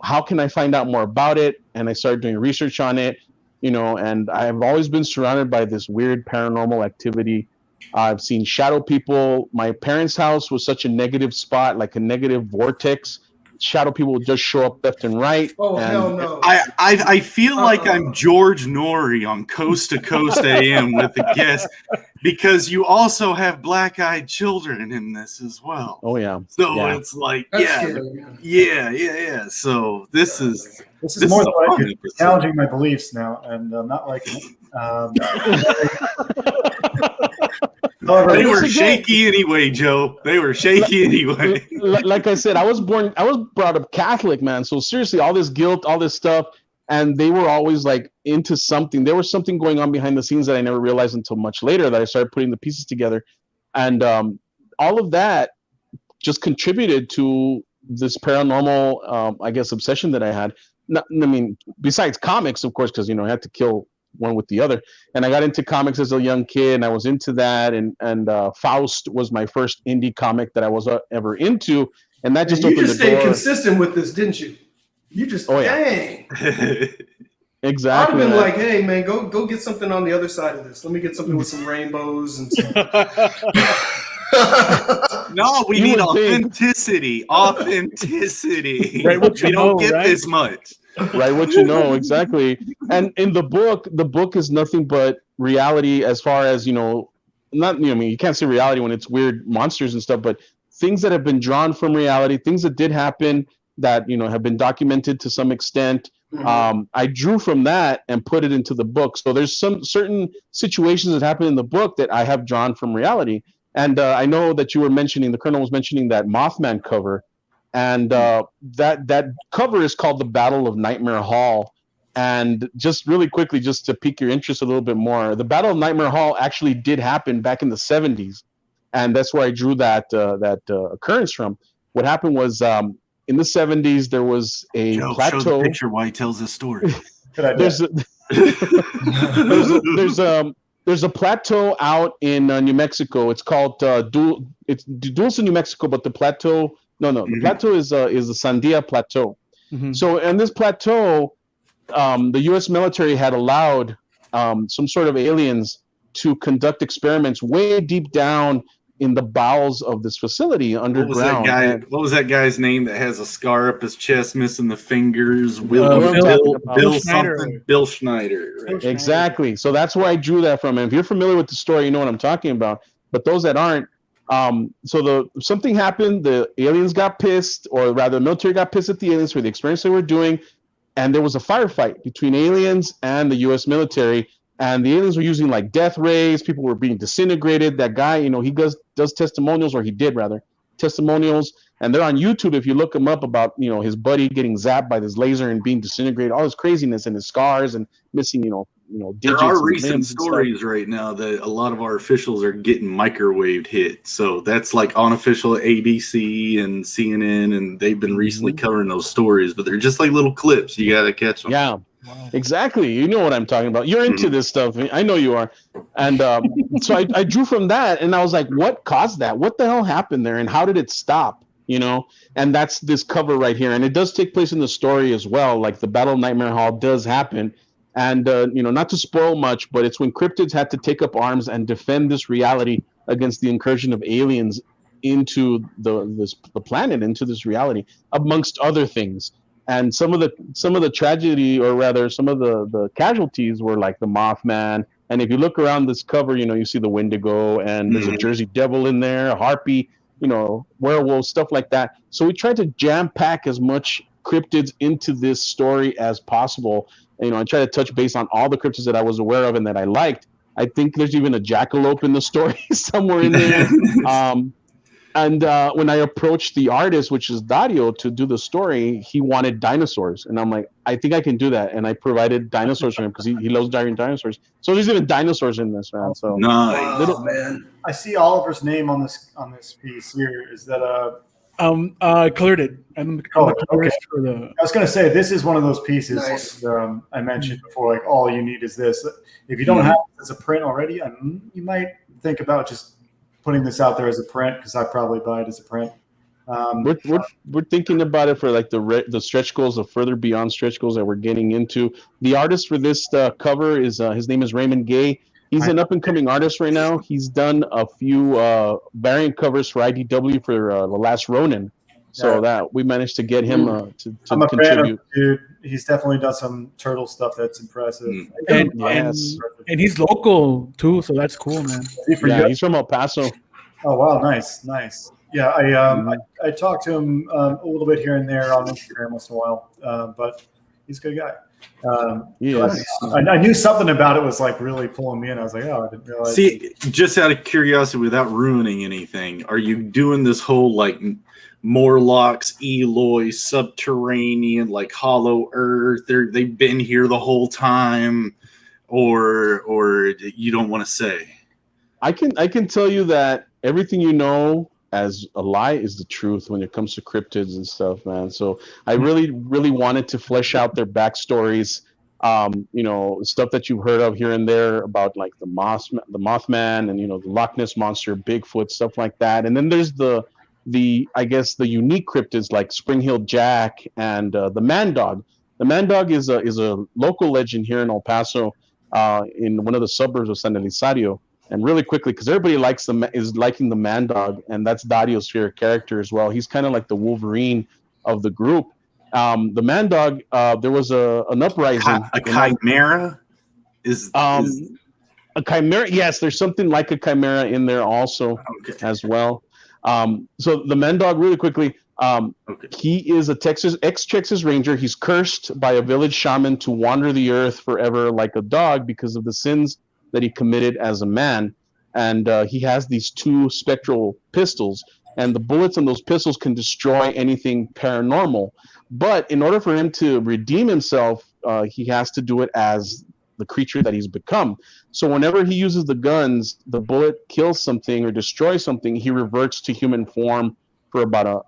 How can I find out more about it? And I started doing research on it, and I've always been surrounded by this weird paranormal activity. I've seen shadow people. My parents' house was such a negative spot, like a negative vortex, shadow people would just show up left and right. Oh, and hell no. I feel like I'm George Norrie on Coast to Coast AM with the guest, because you also have black-eyed children in this as well. Oh yeah. So Yeah. it's like, That's yeah, scary, man. yeah. So this is more a like fun it's episode. challenging my beliefs now, and I'm not liking it. However, They were Again- shaky anyway, Joe. They were shaky anyway. Like I said, I was brought up Catholic, man. So seriously, all this guilt, all this stuff, and they were always like into something. There was something going on behind the scenes that I never realized until much later that I started putting the pieces together, and all of that just contributed to this paranormal, I guess, obsession that I had. I mean, besides comics, of course, because I had to kill one with the other. And I got into comics as a young kid, and I was into that. And Faust was my first indie comic that I was ever into, and that just opened the door. You just stayed consistent with this, didn't you? You just dang. Exactly. I'd have been like, hey man, go get something on the other side of this. Let me get something with some rainbows and stuff. No, we need authenticity. Authenticity. Right, what we you don't know, get right? this much. Right, what you know, exactly. And in the book is nothing but reality, as far as not, I mean, you can't say reality when it's weird monsters and stuff, but things that have been drawn from reality, things that did happen that have been documented to some extent. I drew from that and put it into the book. So there's some certain situations that happen in the book that I have drawn from reality. And I know that you were mentioning, the Colonel was mentioning that Mothman cover. And that cover is called The Battle of Nightmare Hall. And just really quickly, just to pique your interest a little bit more, the Battle of Nightmare Hall actually did happen back in the 70s. And that's where I drew that occurrence from. What happened was in the 70s, there was a plateau. Show the picture while he tells this story. There's a plateau out in New Mexico. It's called Dulce, New Mexico, but the plateau... the plateau is the Sandia Plateau. Mm-hmm. So in this plateau, the U.S. military had allowed some sort of aliens to conduct experiments way deep down in the bowels of this facility underground. What was that guy's name that has a scar up his chest, missing the fingers? Bill Schneider. something. Bill Schneider. Right? Exactly. So that's where I drew that from. And if you're familiar with the story, you know what I'm talking about. But those that aren't, something happened. The aliens got pissed, or rather, the military got pissed at the aliens for the experience they were doing, and there was a firefight between aliens and the U.S. military. And the aliens were using like death rays. People were being disintegrated. That guy, he does testimonials, or he did rather testimonials, and they're on YouTube. If you look him up about his buddy getting zapped by this laser and being disintegrated, all his craziness and his scars and missing digits. There are recent stories right now that a lot of our officials are getting microwaved hit. So that's like unofficial ABC and CNN, and they've been recently covering those stories. But they're just like little clips. You got to catch them. Yeah. Wow. Exactly. You know what I'm talking about. You're into this stuff. I know you are. And so I drew from that, and I was like, what caused that? What the hell happened there? And how did it stop? And that's this cover right here. And it does take place in the story as well. Like the Battle of Nightmare Hall does happen. And, not to spoil much, but it's when cryptids had to take up arms and defend this reality against the incursion of aliens into the planet, into this reality, amongst other things. And some of the tragedy, or rather some of the casualties, were like the Mothman. And if you look around this cover, you see the Wendigo, and there's a Jersey Devil in there, a harpy, werewolves, stuff like that. So we tried to jam pack as much cryptids into this story as possible. I try to touch base on all the cryptids that I was aware of and that I liked. I think there's even a jackalope in the story somewhere in there. And when I approached the artist, which is Dario, to do the story, he wanted dinosaurs. And I'm like, I think I can do that. And I provided dinosaurs for him because he loves drawing dinosaurs. So there's even dinosaurs in this, man. So nice. Man. I see Oliver's name on this piece here. Is that I colored it. I'm the colorist for the. I was going to say, this is one of those pieces Nice. I mentioned before. Like, all you need is this. If you don't have it as a print already, you might think about just putting this out there as a print, because I'd probably buy it as a print. We're thinking about it for like the stretch goals, the further beyond stretch goals that we're getting into. The artist for this cover is his name is Raymond Gay. He's an up and coming artist right now. He's done a few variant covers for IDW for The Last Ronin. So that we managed to get him to I'm a contribute. fan of dude. He's definitely done some turtle stuff that's impressive. And, Yes. and he's local too, so that's cool, man. Yeah, he's from El Paso. Oh wow, nice. Yeah, I talked to him a little bit here and there on Instagram once in a while, but he's a good guy. I knew something about it was like really pulling me in. I was like, oh, I didn't realize. See, just out of curiosity, without ruining anything, are you doing this whole like Morlocks, Eloy, subterranean, like Hollow Earth? They've been here the whole time, or you don't want to say? I can tell you that everything you know as a lie is the truth when it comes to cryptids and stuff, man. So I really wanted to flesh out their backstories. Stuff that you've heard of here and there about like the Mothman and the Loch Ness monster, Bigfoot, stuff like that. And then there's the I guess the unique cryptids like Spring-Heeled Jack and the Man Dog. The Man Dog is a local legend here in El Paso, in one of the suburbs of San Elizario. And really quickly, because everybody is liking the Man Dog, and that's Dario's favorite character as well. He's kind of like the Wolverine of the group. The Man Dog, there was an uprising. A chimera is a chimera. Yes, there's something like a chimera in there also as well. So the Man Dog, really quickly, he is a ex-Texas Ranger. He's cursed by a village shaman to wander the earth forever like a dog because of the sins that he committed as a man. And he has these 2 spectral pistols, and the bullets on those pistols can destroy anything paranormal. But in order for him to redeem himself, he has to do it as the creature that he's become. So whenever he uses the guns, the bullet kills something or destroys something, he reverts to human form for about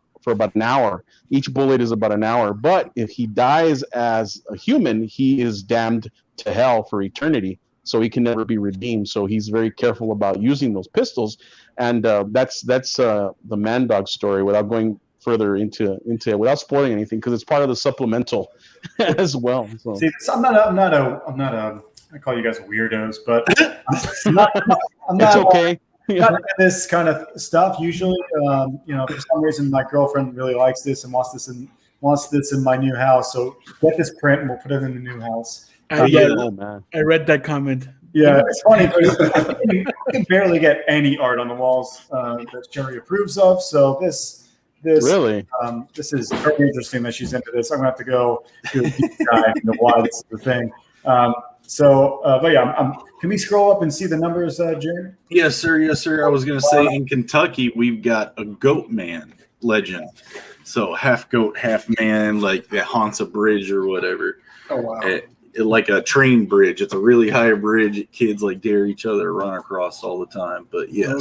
an hour. Each bullet is about an hour. But if he dies as a human, he is damned to hell for eternity. So he can never be redeemed. So he's very careful about using those pistols, and that's the Man Dog story. Without going further into it, without spoiling anything, because it's part of the supplemental as well. So. See, I'm not a. I call you guys weirdos, but I'm not it's okay. Not into this kind of stuff usually. For some reason, my girlfriend really likes this and wants this in my new house. So get this print, and we'll put it in the new house. I read that comment. Yeah, it's funny, but you can barely get any art on the walls that Jerry approves of. So this really, this is very interesting that she's into this. I'm gonna have to go do a deep dive into why this is the thing. But yeah, can we scroll up and see the numbers, Jerry? Yes, sir. Yes, sir. I was gonna say in Kentucky we've got a goat man legend. So half goat, half man, like that haunts a bridge or whatever. Oh wow. Like a train bridge. It's a really high bridge. Kids like dare each other to run across all the time. But yeah,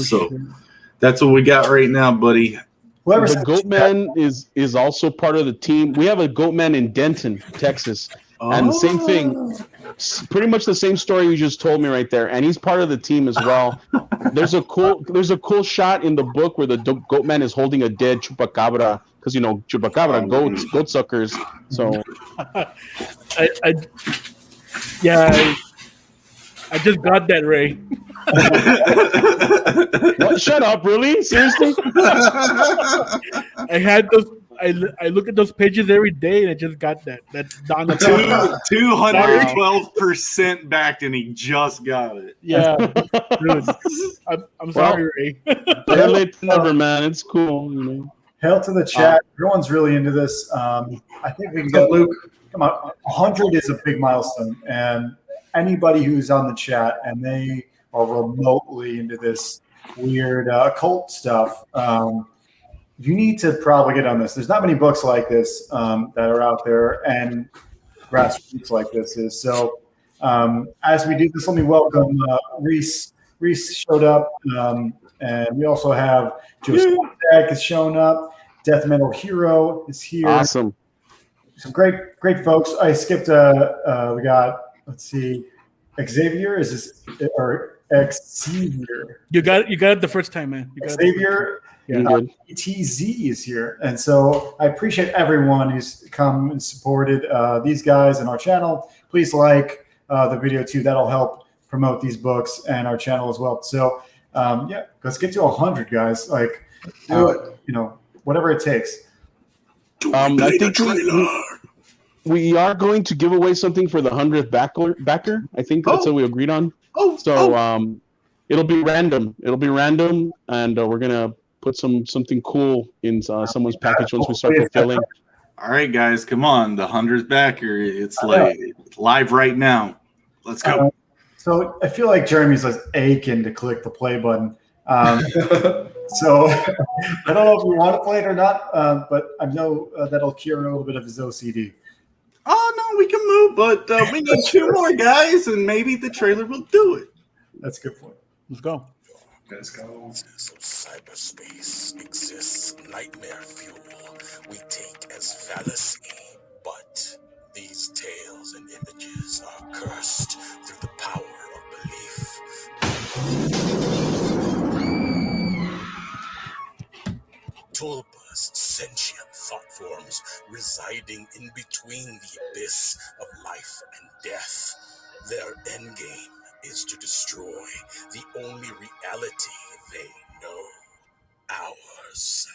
that's what we got right now, buddy. The goat man is also part of the team. We have a goat man in Denton, Texas. And same thing, pretty much the same story you just told me right there. And he's part of the team as well. There's a cool shot in the book where the goat man is holding a dead chupacabra, because chupacabra, goat suckers. So I just got that, Ray. What? Shut up! Really? Seriously? I had those. I look at those pages every day, and I just got that. That's Donna. 212% backed, and he just got it. Yeah, dude, I'm sorry, Ray. Better late than never, man. It's cool. Hail to the chat. Everyone's really into this. I think we can get Luke. Come on, 100 is a big milestone, and anybody who's on the chat and they are remotely into this weird occult stuff, you need to probably get on this. There's not many books like this that are out there, and grassroots like this is. So as we do this, let me welcome Reese. Reese showed up, and we also have Joe Stack has shown up. Death Metal Hero is here. Awesome. Some great folks. I skipped. We got. Let's see. Xavier Xavier. You got it the first time, man. Xavier. ETZ is here, and so I appreciate everyone who's come and supported these guys and our channel. Please like the video too. That'll help promote these books and our channel as well. So let's get to 100, guys. Like, whatever it takes. I think we are going to give away something for the 100th backer. I think that's what we agreed on. It'll be random. And we're gonna put something cool in someone's package once we start fulfilling. All right, guys, come on. The 100th backer. It's like live right now. Let's go. So I feel like Jeremy's like aching to click the play button. So I don't know if we want to play it or not, but I know that'll cure a little bit of his OCD. Oh, no, we can move, but we need 2 more guys, and maybe the trailer will do it. That's a good point. Let's go. Let's go. So cyberspace exists nightmare fuel we take as fallacy, but these tales and images are cursed through the power of belief. Tulpas, sentient thought forms residing in between the abyss of life and death. Their endgame is to destroy the only reality they know, ours.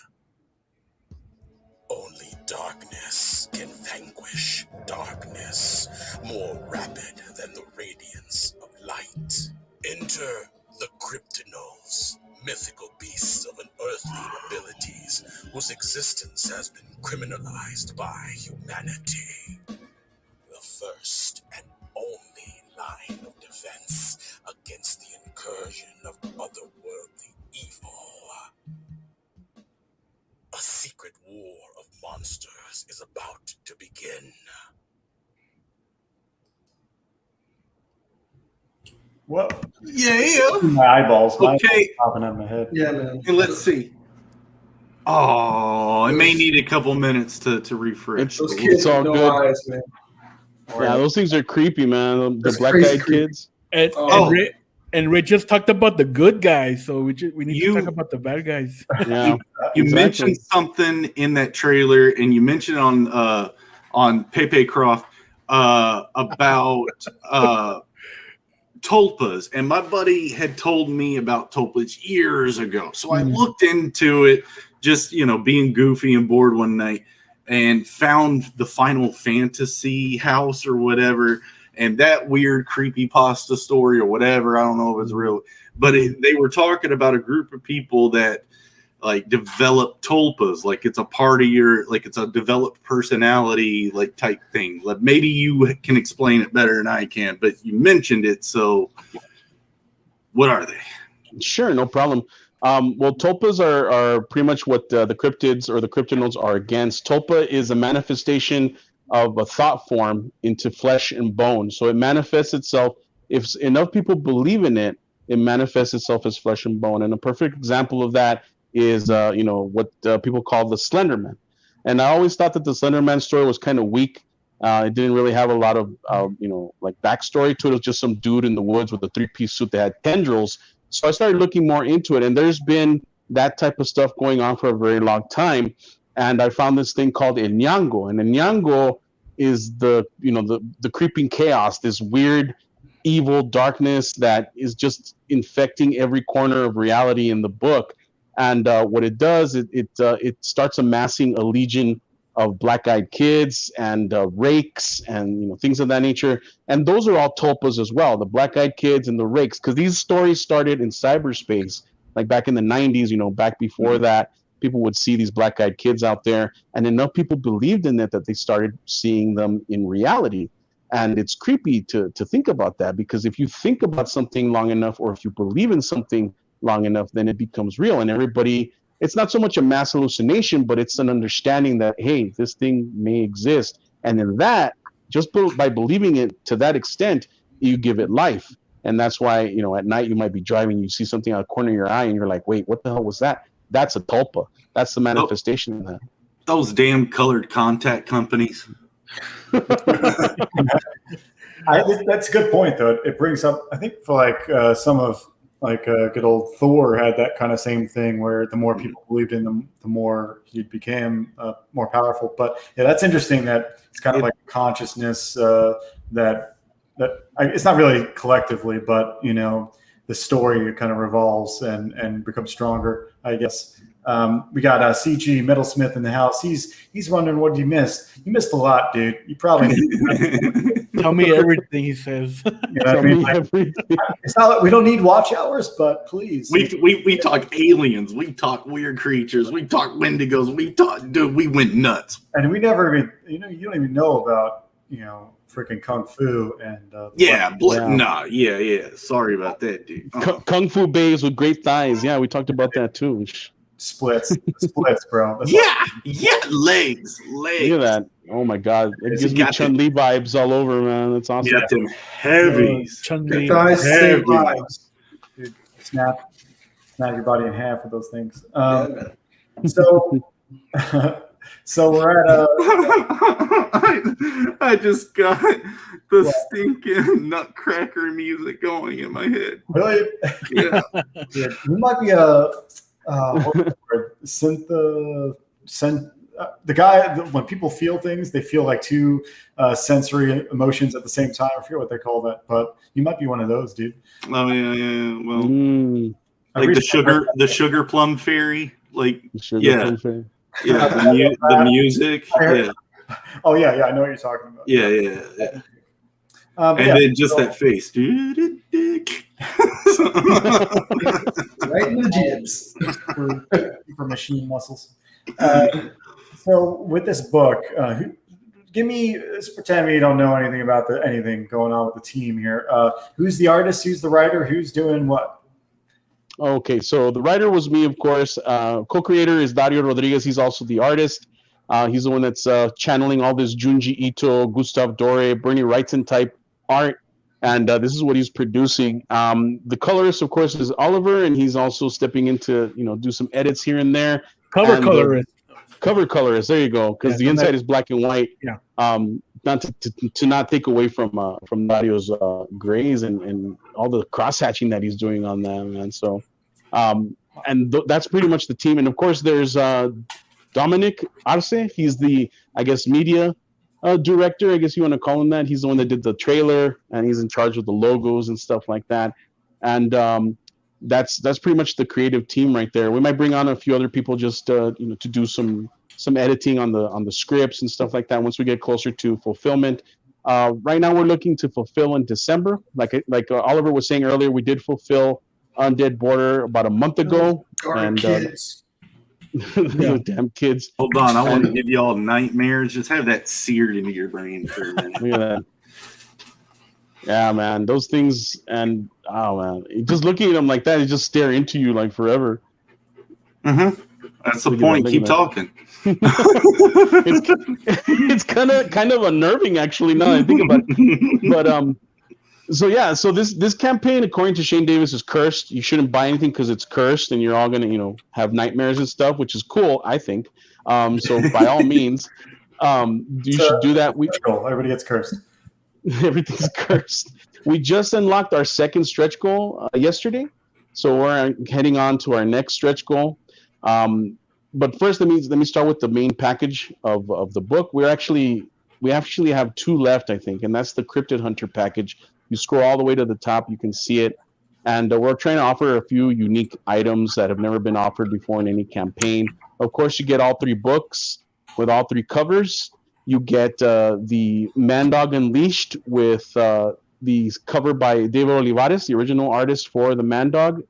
Only darkness can vanquish darkness, more rapid than the radiance of light. Enter the CRYPTIDNALS, mythical beasts of unearthly abilities whose existence has been criminalized by humanity. The first and only line of defense against the incursion of otherworldly evil. A secret war of monsters is about to begin. Whoa. Yeah. My eyeballs. Okay. Popping out of my head. Yeah, man. And let's see. Oh, I may need a couple minutes to refresh. Those It's kids all with no good. eyes, man. Yeah, those things are creepy, man. The That's black-eyed crazy creepy. kids. And Ray just talked about the good guys, so we need to talk about the bad guys. Yeah, You exactly. mentioned something in that trailer, and you mentioned on Pepe Croft about tulpas, and my buddy had told me about tulpas years ago. So I looked into it, just being goofy and bored one night, and found the Final Fantasy house or whatever. And that weird creepypasta story or whatever, I don't know if it's real, but they were talking about a group of people that like develop tulpas, like it's a part of your, like it's a developed personality, like type thing. Like maybe you can explain it better than I can, but you mentioned it. So what are they? Sure, no problem. Well, tulpas are pretty much what the cryptids or the CRYPTIDNALS are against. Tulpa is a manifestation of a thought form into flesh and bone. So it manifests itself, if enough people believe in it, it manifests itself as flesh and bone. And a perfect example of that is, what people call the Slender Man. And I always thought that the Slender Man story was kind of weak. It didn't really have a lot of, like backstory to it. It was just some dude in the woods with a 3-piece suit that had tendrils. So I started looking more into it. And there's been that type of stuff going on for a very long time. And I found this thing called Indiegogo. And Indiegogo is the creeping chaos, this weird, evil darkness that is just infecting every corner of reality in the book. And what it does, it starts amassing a legion of black-eyed kids and rakes and things of that nature. And those are all tulpas as well, the black-eyed kids and the rakes, because these stories started in cyberspace, like back in the 90s, back before that. People would see these black-eyed kids out there, and enough people believed in it that they started seeing them in reality. And it's creepy to think about that, because if you think about something long enough, or if you believe in something long enough, then it becomes real. And everybody, it's not so much a mass hallucination, but it's an understanding that, hey, this thing may exist. And in that, just by believing it to that extent, you give it life. And that's why, at night you might be driving, you see something out of the corner of your eye, and you're like, wait, what the hell was that? That's a tulpa. That's the manifestation of that. Those damn colored contact companies. That's a good point, though. It brings up, I think, for like some of like good old Thor had that kind of same thing, where the more people believed in them, the more he became more powerful. But yeah, that's interesting that it's kind of like consciousness that it's not really collectively, but the story kind of revolves and becomes stronger. I guess. We got CG Middlesmith in the house. He's wondering what you missed. You missed a lot, dude. You probably Tell me everything he says. I mean? It's not we don't need watch hours, but please. We talk aliens, we talk weird creatures, we talk wendigos, we went nuts. And we never even you don't even know about freaking kung fu and Sorry about that, dude. Kung Fu babes with great thighs. Yeah, we talked about that too. Splits, bro. That's legs. Look at that. Oh my god, it gives me Chun-Li vibes all over, man. That's awesome. Got them heavies. Chun-Li. Dude, snap your body in half with those things. So we're at I just got the stinking Nutcracker music going in my head. Really? Yeah. You might be a the guy when people feel things, they feel like two sensory emotions at the same time. I forget what they call that, but you might be one of those, dude. Oh yeah. Well, like the sugar plum fairy, like plum fairy. Yeah, the music. Yeah. Oh yeah, I know what you're talking about. Yeah. And then just that face. Right in the jibs. For machine muscles. So with this book, let's pretend we don't know anything about anything going on with the team here. Who's the artist? Who's the writer? Who's doing what? Okay, so the writer was me, of course. Co-creator is Dario Rodriguez. He's also the artist. He's the one that's channeling all this Junji Ito, Gustave Doré, Bernie Wrightson type art. And this is what he's producing. The colorist, of course, is Oliver, and he's also stepping into, do some edits here and there. Cover colorist. There you go. Because the inside is black and white. Yeah. Not to not take away from Dario's grays and all the cross hatching that he's doing on them, and so that's pretty much the team. And of course, there's Dominic Arce. He's the media director. I guess you want to call him that. He's the one that did the trailer, and he's in charge of the logos and stuff like that. And that's pretty much the creative team right there. We might bring on a few other people just to do some editing on the scripts and stuff like that once we get closer to fulfillment. Right now we're looking to fulfill in December. Like Oliver was saying earlier, we did fulfill Undead Border about a month ago. Kids. Damn kids. Hold on, I want to give y'all nightmares. Just have that seared into your brain for a minute. Look at that. Yeah, man, those things, and just looking at them like that, they just stare into you like forever. Mm-hmm. That's the point. Keep talking. It's kind of unnerving, actually, now that I think about it. But so this campaign, according to Shane Davis, is cursed. You shouldn't buy anything because it's cursed, and you're all gonna have nightmares and stuff, which is cool, I think. So by all means, you should do that. Everybody gets cursed. Everything's cursed. We just unlocked our second stretch goal yesterday, so we're heading on to our next stretch goal. But first, let me start with the main package of the book. We actually have two left, I think, and that's the Cryptid Hunter package. You scroll all the way to the top, you can see it, and we're trying to offer a few unique items that have never been offered before in any campaign. Of course, you get all three books with all three covers. You get the Mandog Unleashed with the cover by David Olivares, the original artist for the Mandog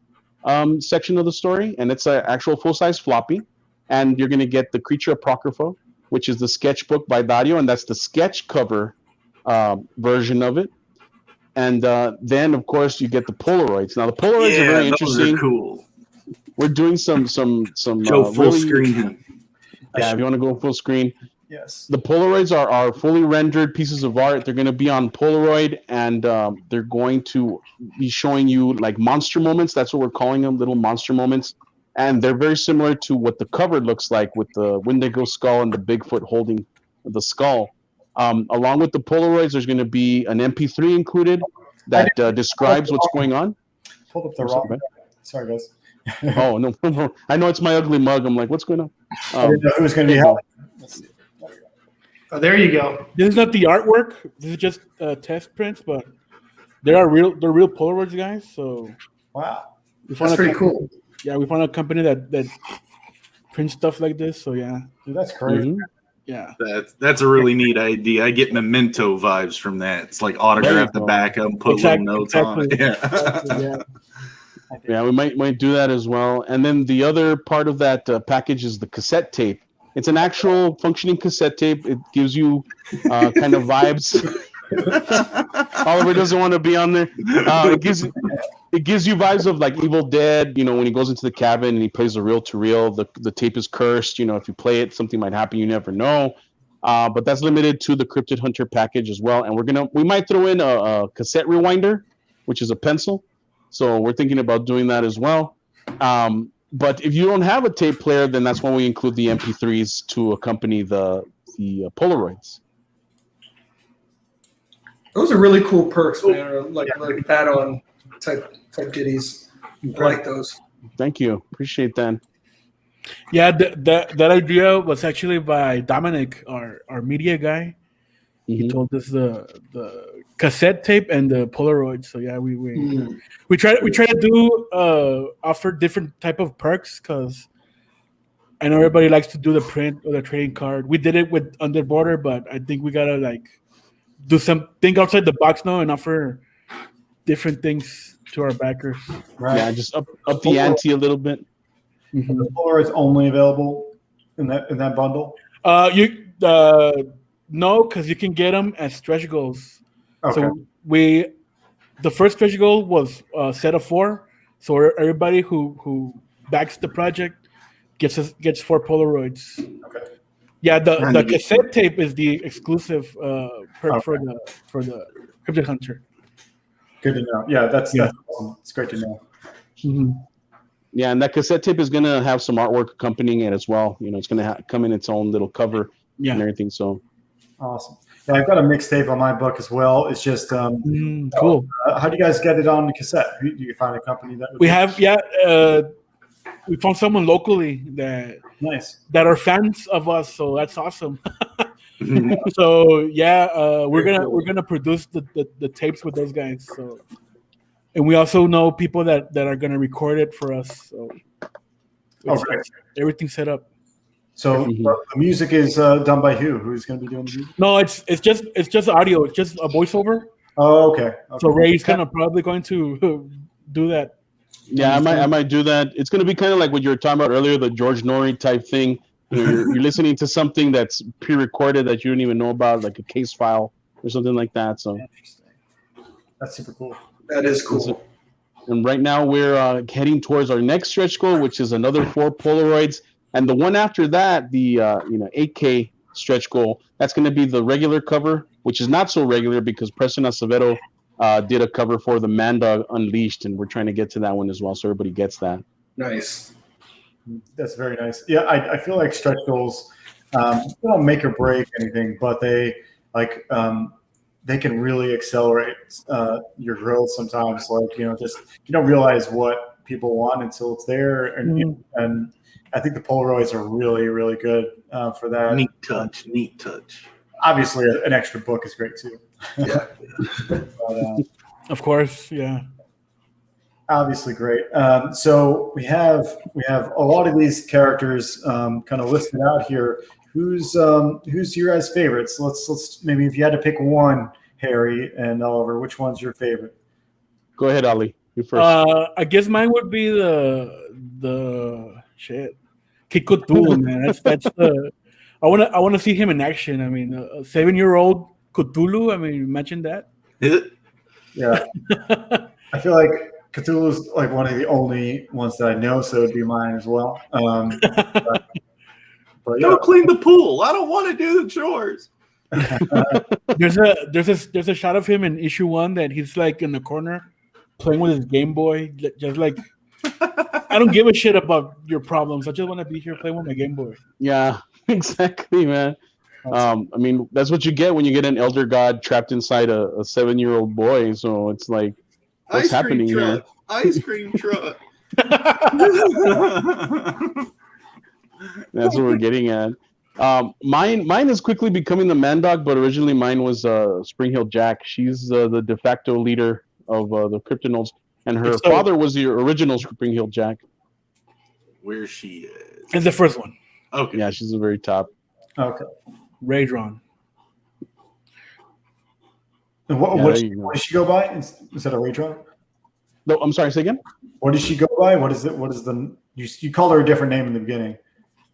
section of the story, and it's an actual full-size floppy. And you're going to get the Creature Apocrypha, which is the sketchbook by Dario, and that's the sketch cover version of it. And then, of course, you get the Polaroids. Now, the Polaroids are very interesting. Are cool. We're doing some full screen. Yeah, if you want to go full screen. Yes. The Polaroids are fully rendered pieces of art. They're going to be on Polaroid, and they're going to be showing you like monster moments. That's what we're calling them, little monster moments. And they're very similar to what the cover looks like with the Wendigo skull and the Bigfoot holding the skull. Along with the Polaroids, there's going to be an MP3 included that describes what's going on. Pulled up the wrong. Sorry, guys. Oh, no. I know it's my ugly mug. I'm like, what's going on? I didn't know who was going to be helping. Let's see. Oh, there you go. This is not the artwork. This is just test prints, but they're real Polaroids, guys. So wow, that's pretty cool. yeah, we found a company that prints stuff like this. So yeah, Dude, that's crazy. Mhm. yeah. That's a really neat idea. I get memento vibes from that. It's like autograph the go. back of them, put little notes on it. Exactly, Yeah. yeah. Yeah, we might do that as well. And then the other part of that package is the cassette tape. It's an actual functioning cassette tape. It gives you kind of vibes. Oliver doesn't want to be on there. It gives you vibes of like Evil Dead. You know, when he goes into the cabin and he plays the reel-to-reel, the tape is cursed. You know, if you play it, something might happen. You never know. But that's limited to the Cryptid Hunter package as well. And we might throw in a cassette rewinder, which is a pencil. So we're thinking about doing that as well. But if you don't have a tape player, then that's when we include the MP3s to accompany the Polaroids. Those are really cool perks, man. Or like add-on type ditties. I like those. Thank you. Appreciate that. Yeah, that idea was actually by Dominic, our media guy. He Mhm. told us the cassette tape and the Polaroid. So yeah, we try to do offer different type of perks because I know everybody likes to do the print or the trading card. We did it with Underborder, but I think we gotta like do think outside the box now and offer different things to our backers. Right. Yeah, just up the ante a little bit. Mhm. The Polaroid's only available in that bundle. No, because you can get them as stretch goals. Okay. So the first stretch goal was a set of 4. So everybody who backs the project gets 4 Polaroids. Okay. Yeah, the cassette tape is the exclusive perk for the Cryptid Hunter. Good to know. Yeah, that's Yeah. awesome. It's great to know. Mm-hmm. Yeah, and that cassette tape is gonna have some artwork accompanying it as well. You know, it's gonna come in its own little cover Yeah. and everything. So Awesome. Yeah, I've got a mixtape on my book as well. It's just Cool. how do you guys get it on the cassette? Do you find a company that would We have we found someone locally nice. that are fans of us, so that's awesome. So yeah, we're gonna produce the tapes with those guys. So, and we also know people that are gonna record it for us. So everything's set up. So the music is done by who? Who's going to be doing the music? No, it's just audio. It's just a voiceover. Oh, okay. So Ray's probably going to do that. yeah, I might do that. It's gonna be kind of like what you were talking about earlier, the George Norrie type thing. You know, you're listening to something that's pre-recorded that you don't even know about, like a case file or something like that. So That's super cool. That is cool. and right now we're heading towards our next stretch goal, which is another 4 Polaroids. And the one after that, the 8K stretch goal, that's going to be the regular cover, which is not so regular because Preston Acevedo did a cover for the Mandog Unleashed, and we're trying to get to that one as well, so everybody gets that. Nice. That's very nice. Yeah, I feel like stretch goals they don't make or break anything, but they they can really accelerate your growth sometimes. Like just you don't realize what people want until it's there, and I think the Polaroids are really, really good for that. Neat touch. Obviously, an extra book is great too. Yeah. But, Of course, yeah. obviously, great. So we have a lot of these characters kind of listed out here. Who's your guys' favorites? Let's maybe if you had to pick one, Harry and Oliver, which one's your favorite? Go ahead, Ali. You first. I guess mine would be the shit. Cthulhu, man. That's the. I want to see him in action. I mean, a 7-year-old Cthulhu. I mean, imagine that. Yeah, I feel like Cthulhu's like one of the only ones that I know, so it'd be mine as well. But yeah. Go clean the pool. I don't want to do the chores. There's a shot of him in issue 1 that he's like in the corner playing with his Game Boy, just like I don't give a shit about your problems. I just want to be here playing with my Game Boy. Yeah, exactly, man. I mean, that's what you get when you get an elder god trapped inside a 7-year-old boy. So it's like, what's happening here? Ice cream truck. That's what we're getting at. Mine is quickly becoming the Mandog, but originally mine was Spring Hill Jack. She's the de facto leader of the CRYPTIDNALS, and her father was the original Spring Hill Jack. where she is. It's the first one. Okay. Yeah, she's the very top. Okay. Raydron. And what, Yeah, what, there you go. what does she go by instead of Raydron? No, I'm sorry. Say again. What does she go by? What is it? What is the you called her a different name in the beginning?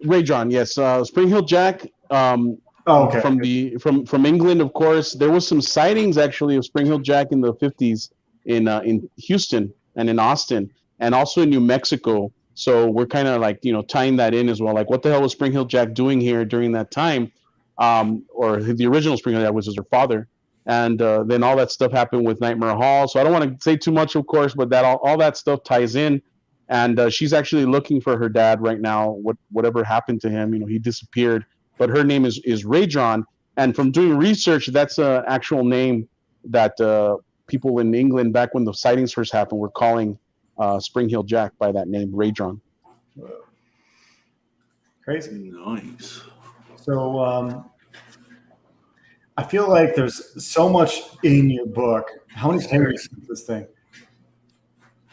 Raydron, yes. Spring Hill Jack. Okay. From England, of course. There was some sightings actually of Spring Hill Jack in the 50s in Houston and in Austin, and also in New Mexico. So we're kind of like tying that in as well. Like, what the hell was Spring Hill Jack doing here during that time? Or the original Spring Hill Jack was her father, and then all that stuff happened with Nightmare Hall. So I don't want to say too much, of course, but that all that stuff ties in. And she's actually looking for her dad right now. Whatever happened to him, he disappeared. But her name is Raydron, and from doing research, that's an actual name that people in England back when the sightings first happened were calling Spring Hill Jack by that name, Raydron. Crazy. Nice. So I feel like there's so much in your book. How many pages is this thing?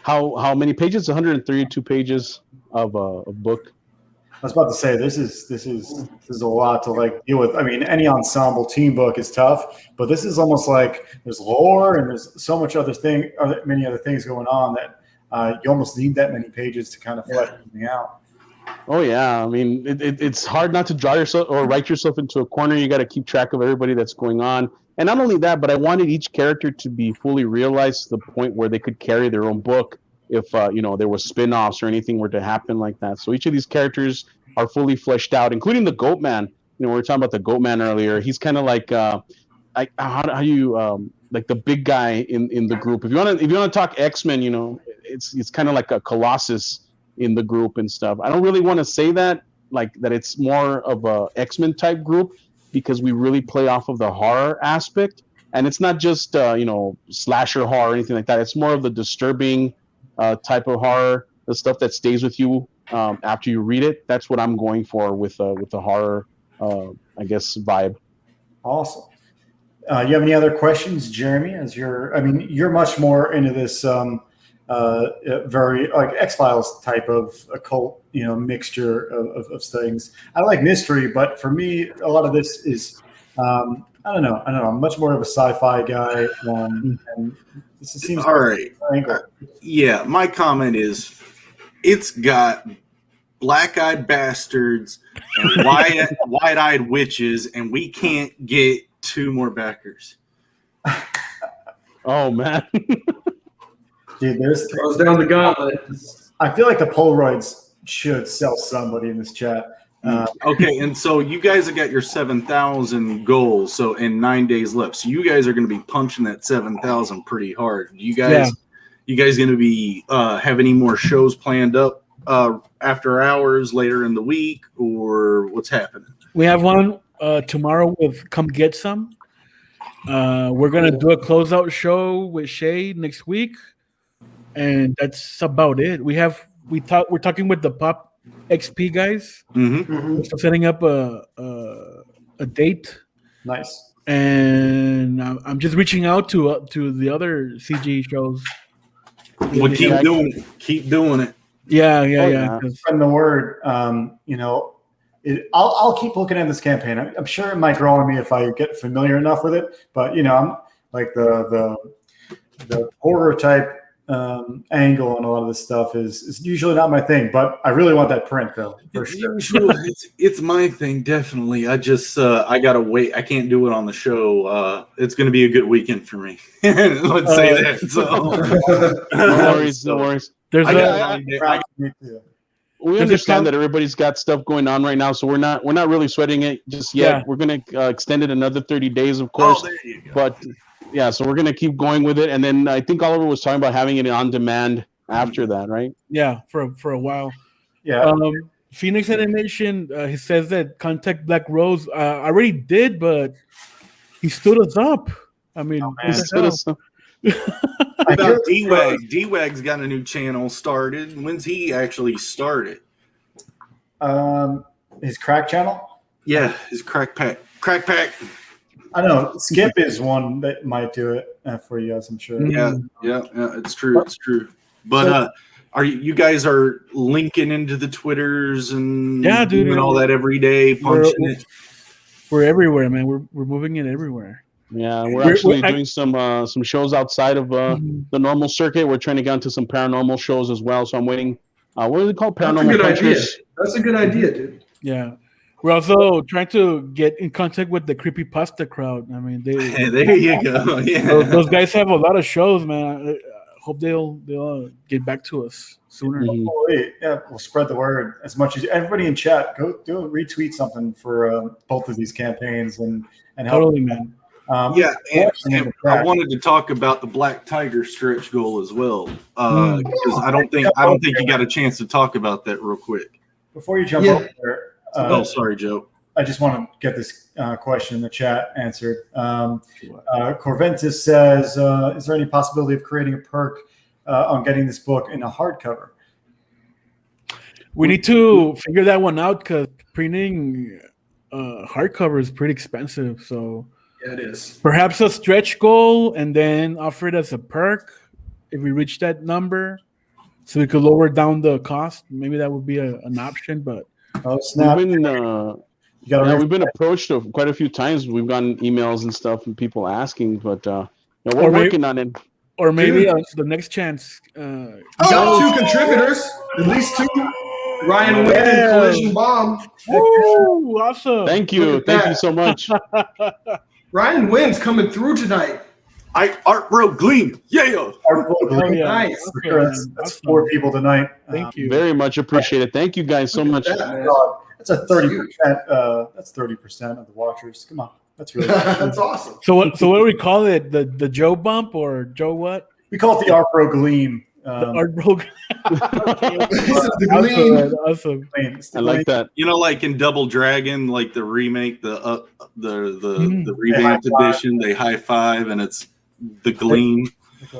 How many pages? 132 pages of a book. I was about to say this is a lot to like deal with. I mean, any ensemble team book is tough, but this is almost like there's lore and there's so much many other things going on that you almost need that many pages to kind of flesh everything out. Oh yeah, I mean it's hard not to draw yourself or write yourself into a corner. You got to keep track of everybody that's going on, and not only that, but I wanted each character to be fully realized to the point where they could carry their own book if there was spin-offs or anything were to happen like that. So each of these characters are fully fleshed out, including the Goat Man. We were talking about the Goat Man earlier. He's kind of like how you like the big guy in the group. If you want to talk X-Men, it's kind of like a Colossus in the group and stuff. I don't really want to say that it's more of a X-Men type group because we really play off of the horror aspect, and it's not just slasher horror or anything like that. It's more of the disturbing type of horror, the stuff that stays with you after you read it. That's what I'm going for with the horror, I guess, vibe. Awesome. You have any other questions, Jeremy? You're much more into this very like X-Files type of occult, mixture of things. I like mystery, but for me, a lot of this is I don't know. I'm much more of a sci-fi guy, and this seems all right. Angle. Yeah, my comment is, it's got black-eyed bastards and white-eyed witches, and we can't get 2 more backers. Oh man. Dude, Throws down the gauntlet. I feel like the Polaroids should sell somebody in this chat. Okay, and so you guys have got your 7,000 goals, so in 9 days left. So you guys are going to be punching that 7,000 pretty hard. You guys going to be have any more shows planned up after hours later in the week, or what's happening? We have one tomorrow with Come Get Some. We're gonna do a closeout show with Shay next week, and that's about it. We're talking with the Pop XP guys. Mm-hmm. We're setting up a date. Nice. And I'm just reaching out to the other CG shows. Well, keep doing it. Yeah. Spreading the word. I'll keep looking at this campaign. I'm sure it might grow on me if I get familiar enough with it. But I'm like the horror type angle and a lot of this stuff is usually not my thing. But I really want that print though. For sure. It's my thing, definitely. I just I gotta wait. I can't do it on the show. It's gonna be a good weekend for me. Let's say that. So No worries. There's we understand that everybody's got stuff going on right now, so we're not really sweating it just yet. Yeah. We're gonna extend it another 30 days, of course. there you go. But yeah, so we're gonna keep going with it, and then I think Oliver was talking about having it on demand after that, right? Yeah, for a while. Yeah. Phoenix Animation, he says that contact Black Rose. I already did, but he stood us up. I mean, He stood us up. What about D-Wag? D-Wag's got a new channel started. When's he actually started? His crack channel. Yeah, his crack pack. I know Skip is one that might do it for you guys. I'm sure. Yeah, it's true. It's true. But you guys are linking into the Twitters and Yeah, dude, doing all that every day, punching it? We're everywhere, man. We're moving it everywhere. Yeah, we're actually doing some shows outside of the normal circuit. We're trying to get into some paranormal shows as well. So I'm waiting. What are they called? Paranormal Punchers. That's a good idea, dude. Yeah. We're also trying to get in contact with the creepypasta crowd. I mean, There you go. Yeah. those guys have a lot of shows, man. I hope they'll get back to us sooner. Yeah, we'll spread the word as much as everybody in chat. Go retweet something for both of these campaigns and help. Totally, man. And I wanted to talk about the Black Tiger stretch goal as well, because I don't think you got a chance to talk about that real quick. Before you jump over there, sorry, Joe. I just want to get this question in the chat answered. Corventus says, is there any possibility of creating a perk on getting this book in a hardcover? We need to figure that one out because printing hardcover is pretty expensive. So yeah, it is. Perhaps a stretch goal and then offer it as a perk if we reach that number, so we could lower down the cost. Maybe that would be an option. But snap. We've been approached quite a few times. We've gotten emails and stuff from people asking, but we're working on it. Or maybe the next chance. We got 2 contributors, at least 2. Ryan Wynn and Collision Bomb. Woo, awesome. Thank you so much. Ryan Wynn's coming through tonight. Art Bro Gleam. Yeah. Art Bro Gleam. Nice. That's 4 people tonight. Thank you. Very much appreciate it. Thank you guys so much. That's a 30%. That's 30% of the watchers. Come on. That's really that's awesome. So what do we call it? The Joe bump or Joe what? We call it the Art Bro Gleam. The Art Bro. The Gleam. Awesome. I like that. You know, like in Double Dragon, like the remake, the revamped edition, they high five and it's the Gleam.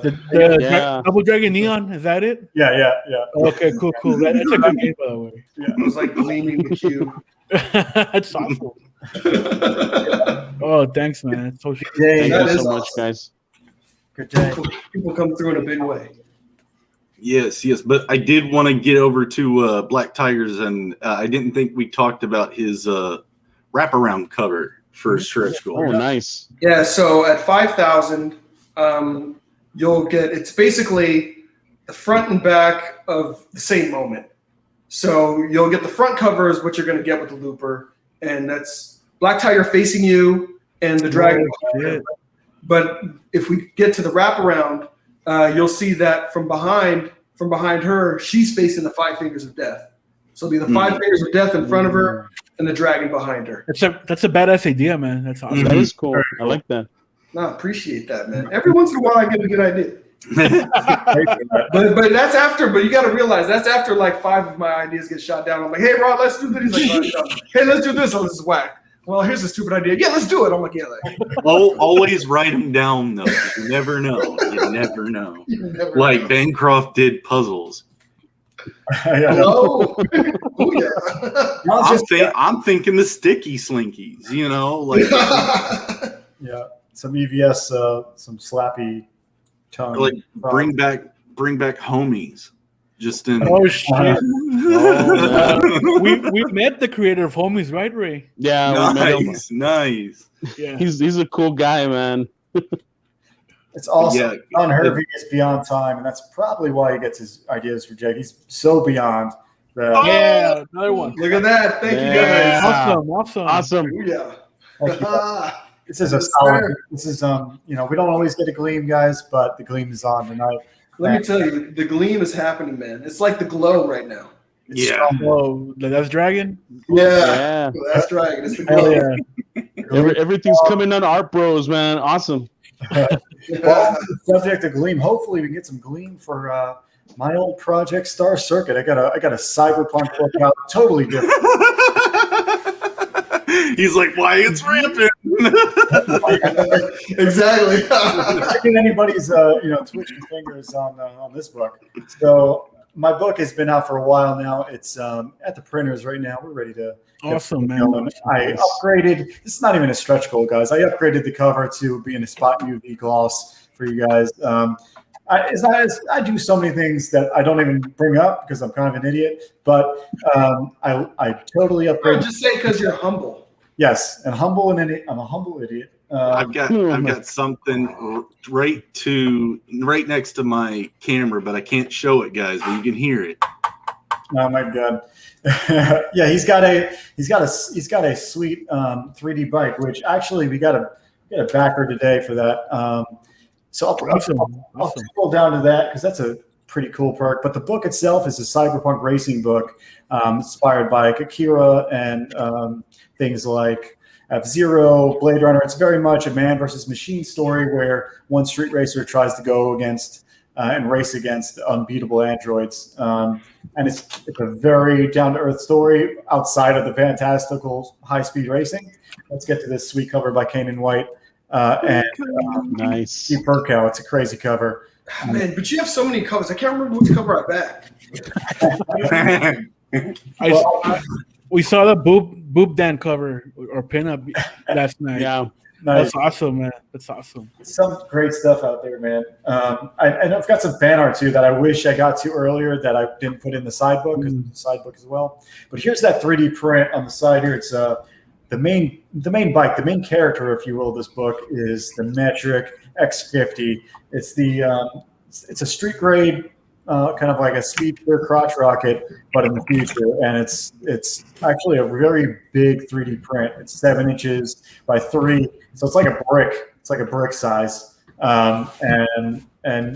Double Dragon Neon, is that it? Yeah. Okay, cool. That's a good game, by the way. Yeah, it was like gleaming the cube. That's awesome. Oh, thanks, man. Thank you so much, guys. Good day. People come through in a big way. Yes, but I did want to get over to Black Tigers, and I didn't think we talked about his wraparound cover for stretch goal. Oh, nice. Yeah, so at 5,000, you'll get, it's basically the front and back of the same moment. So you'll get the front cover is what you're going to get with the looper, and that's Black Tiger facing you and the dragon. But if we get to the wraparound, you'll see that from behind her, she's facing the 5 fingers of death. So it'll be the 5 fingers of death in front of her and the dragon behind her. That's a badass idea, man. That's awesome. That is cool. I like that. No, I appreciate that, man. Every once in a while I get a good idea. but that's after, but you got to realize that's after like 5 of my ideas get shot down. I'm like, hey, Rod, let's do this. He's like, oh, hey, let's do this. Oh, this is whack. Well, here's a stupid idea. Yeah, let's do it. I'm like, yeah. Always write them down, though. You never know. Like Bancroft did puzzles. Oh, yeah. I'm thinking the sticky slinkies, you know, like yeah, some EVS, some slappy tongue. Like bring back homies. Just in shit! We met the creator of Homies, right, Ray? Yeah, nice. Yeah, he's a cool guy, man. It's awesome. John Hervey is beyond time, and that's probably why he gets his ideas rejected. He's so beyond. Yeah, another one. Look at that! Thank you guys. Awesome. Yeah. This is a solid. This is we don't always get a Gleam, guys, but the Gleam is on tonight. Let me tell you, the Gleam is happening, man. It's like the glow right now. Oh, that's Dragon? Yeah. That's Dragon. It's the glow. Everything's coming on Art Bros, man. Awesome. Well, subject to Gleam. Hopefully we can get some Gleam for my old project, Star Circuit. I got a cyberpunk book out, totally different. He's like, why it's rampant. Exactly. Checking anybody's twitching fingers on this book. So my book has been out for a while now. It's at the printers right now. We're ready to. Awesome, man. I upgraded. This is not even a stretch goal, guys. I upgraded the cover to being a spot UV gloss for you guys. I do so many things that I don't even bring up because I'm kind of an idiot. But I totally upgrade. Just say because you're humble. Yes, and humble and idiot. I'm a humble idiot. I've got something right next to my camera, but I can't show it, guys. But you can hear it. Oh my god! Yeah, he's got a sweet 3D bike, which actually we got a backer today for that. So I'll scroll down to that because that's a pretty cool perk. But the book itself is a cyberpunk racing book inspired by Akira and things like F-Zero, Blade Runner. It's very much a man versus machine story where one street racer tries to go against and race against unbeatable androids. And it's a very down-to-earth story outside of the fantastical high-speed racing. Let's get to this sweet cover by Kanan White. Nice. Steve Perkow. It's a crazy cover. Man, but you have so many covers. I can't remember which cover I backed. We saw the boob Dan cover or pinup last night. Yeah. Nice. That's awesome, man. That's awesome. Some great stuff out there, man. And I've got some fan art too that I wish I got to earlier that I didn't put in the side book because it's a side book as well. But here's that 3D print on the side here. It's the main bike, the main character, if you will, of this book is the Metric X50. It's it's a street grade, kind of like a speedster crotch rocket, but in the future. And it's actually a very big 3D print. It's 7 inches by 3, so it's like a brick. It's like a brick size, and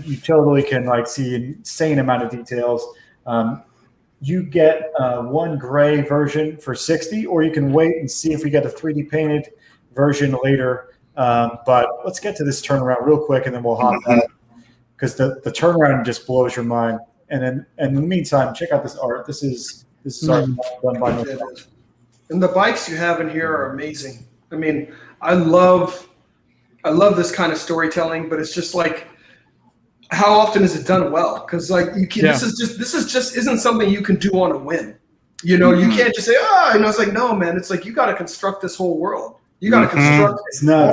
you totally can like see an insane amount of details. You get one gray version for $60, or you can wait and see if we get a 3D painted version later. But let's get to this turnaround real quick, and then we'll hop back because the turnaround just blows your mind. And in the meantime, check out this art. This is art done by me. And the bikes you have in here are amazing. I mean, I love this kind of storytelling, but it's just like, how often is it done well? Because like this is just isn't something you can do on a whim. You know, you can't just say, it's like, no, man. It's like you got to construct this whole world. You got to construct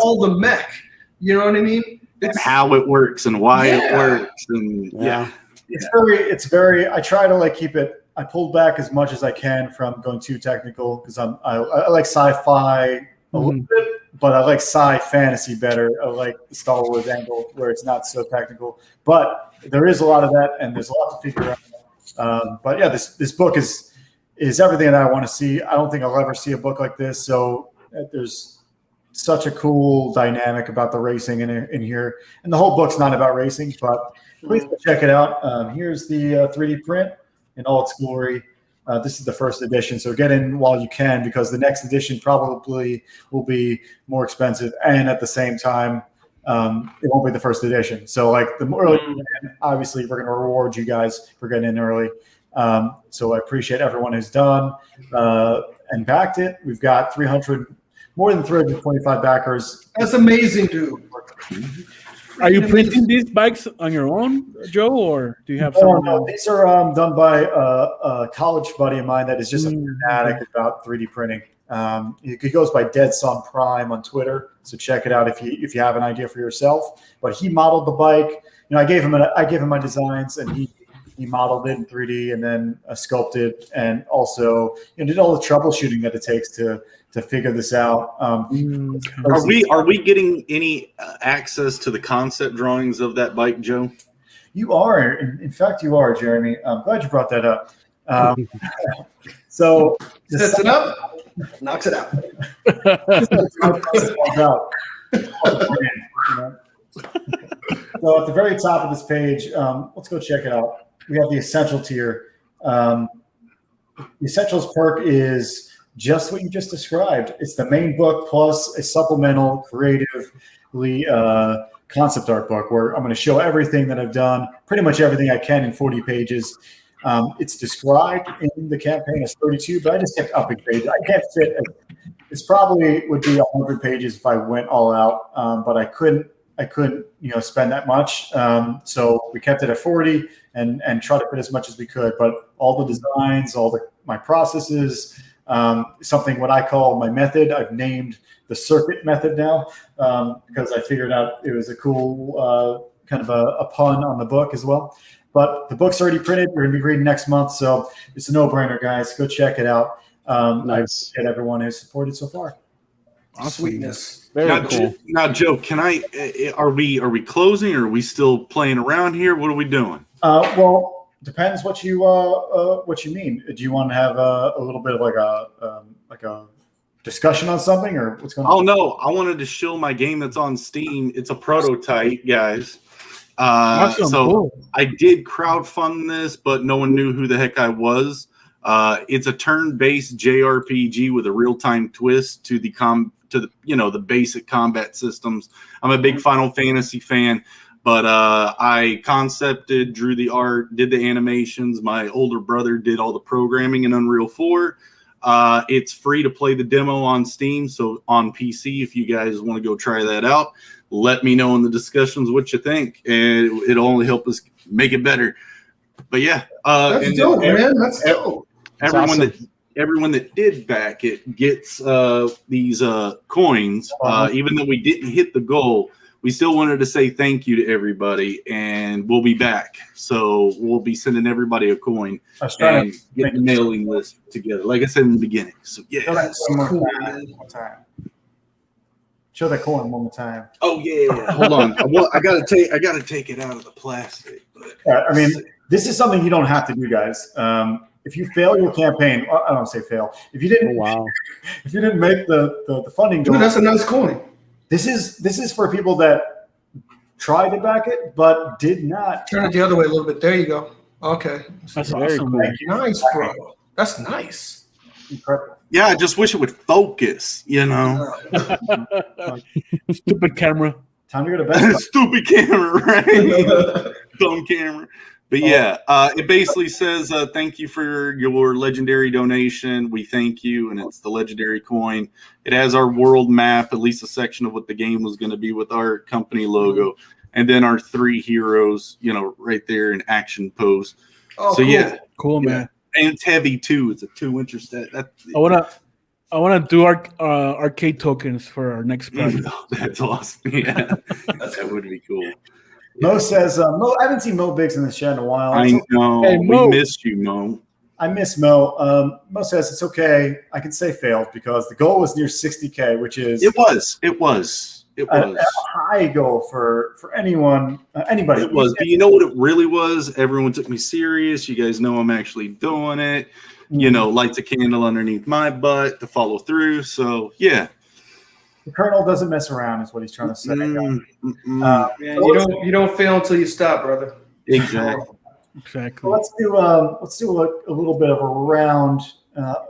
all the mech. You know what I mean? It's how it works and why it works, and it's very. I try to like keep it. I pulled back as much as I can from going too technical because I like sci-fi a little bit, but I like sci-fantasy better. I like the Star Wars angle where it's not so technical. But there is a lot of that, and there's a lot to figure out. But yeah, this book is everything that I want to see. I don't think I'll ever see a book like this. So there's such a cool dynamic about the racing in here, and the whole book's not about racing, but please go check it out. Here's the 3D print in all its glory. This is the first edition, so get in while you can because the next edition probably will be more expensive, and at the same time, it won't be the first edition. So like the more early, obviously we're going to reward you guys for getting in early. So I appreciate everyone who's done and backed it. We've got more than 325 backers. That's amazing, dude. Are you printing these bikes on your own, Joe, or do you have someone? No, these are done by a college buddy of mine that is just a fanatic about 3D printing. He goes by Dead Sun Prime on Twitter, so check it out if you have an idea for yourself. But he modeled the bike. You know, I gave him my designs, and he modeled it in 3D and then sculpted, and also did all the troubleshooting that it takes to figure this out. Are we getting any access to the concept drawings of that bike, Joe? You are. In fact, you are, Jeremy. I'm glad you brought that up. So sets it up, knocks it out. So at the very top of this page, let's go check it out. We have the essential tier. The essentials perk is just what you just described. It's the main book plus a supplemental creatively concept art book where I'm going to show everything that I've done, pretty much everything I can in 40 pages. It's described in the campaign as 32, but I just kept upping pages. I can't fit. This probably would be 100 pages if I went all out, but I couldn't spend that much. So we kept it at 40 and try to fit as much as we could. But all the designs, my processes, something what I call my method. I've named the circuit method now because I figured out it was a cool kind of a pun on the book as well. But the book's already printed. We're going to be reading next month, so it's a no-brainer, guys. Go check it out. Nice. I appreciate everyone who's supported so far. Sweetness. Very cool. Now, Joe, can I? Are we closing, or are we still playing around here? What are we doing? Well, depends what you mean. Do you want to have a little bit of like a discussion on something, or what's going on? Oh no, I wanted to show my game that's on Steam. It's a prototype, guys. Cool. I did crowdfund this, but no one knew who the heck I was. It's a turn-based JRPG with a real-time twist to the the basic combat systems. I'm a big Final Fantasy fan, but I concepted, drew the art, did the animations. My older brother did all the programming in Unreal 4. It's free to play the demo on Steam, so on PC, if you guys want to go try that out, let me know in the discussions what you think, and it'll only help us make it better. But yeah, that's dope, man. That's dope. Everyone that did back it gets these coins. Even though we didn't hit the goal, we still wanted to say thank you to everybody, and we'll be back. So we'll be sending everybody a coin and get the mailing list together, like I said in the beginning. So yeah, that's cool. One more time. Show that coin one more time. Oh yeah, hold on. I gotta take it out of the plastic. I mean, this is something you don't have to do, guys. If you fail your campaign, I don't say fail. If you didn't, if you didn't make the funding goal, that's a nice coin. This is for people that tried to back it but did not. Turn it the other way a little bit. There you go. Okay, That's very awesome. cool. Nice, bro. That's nice. Incredible. Yeah, I just wish it would focus. Stupid camera. Time to go to bed. Stupid camera, right? Dumb camera. But yeah, it basically says thank you for your legendary donation. We thank you, and it's the legendary coin. It has our world map, at least a section of what the game was going to be with our company logo, and then our 3 heroes, right there in action pose. Oh, so cool. Cool, man. And it's heavy too. It's a 2-inch set. I wanna do arcade tokens for our next project. That's awesome. Yeah, that would be cool. Mo says, Mo, I haven't seen Mo Biggs in the chat in a while. I know. Hey, we missed you, Mo. I miss Mo. Mo says it's okay. I can say failed because the goal was near 60K, which is It was a high goal for anyone, anybody. It was. But you know what it really was? Everyone took me serious. You guys know I'm actually doing it. Lights a candle underneath my butt to follow through. So yeah. The Colonel doesn't mess around, is what he's trying to say. Man, you don't fail until you stop, brother. Exactly. So let's do a little bit of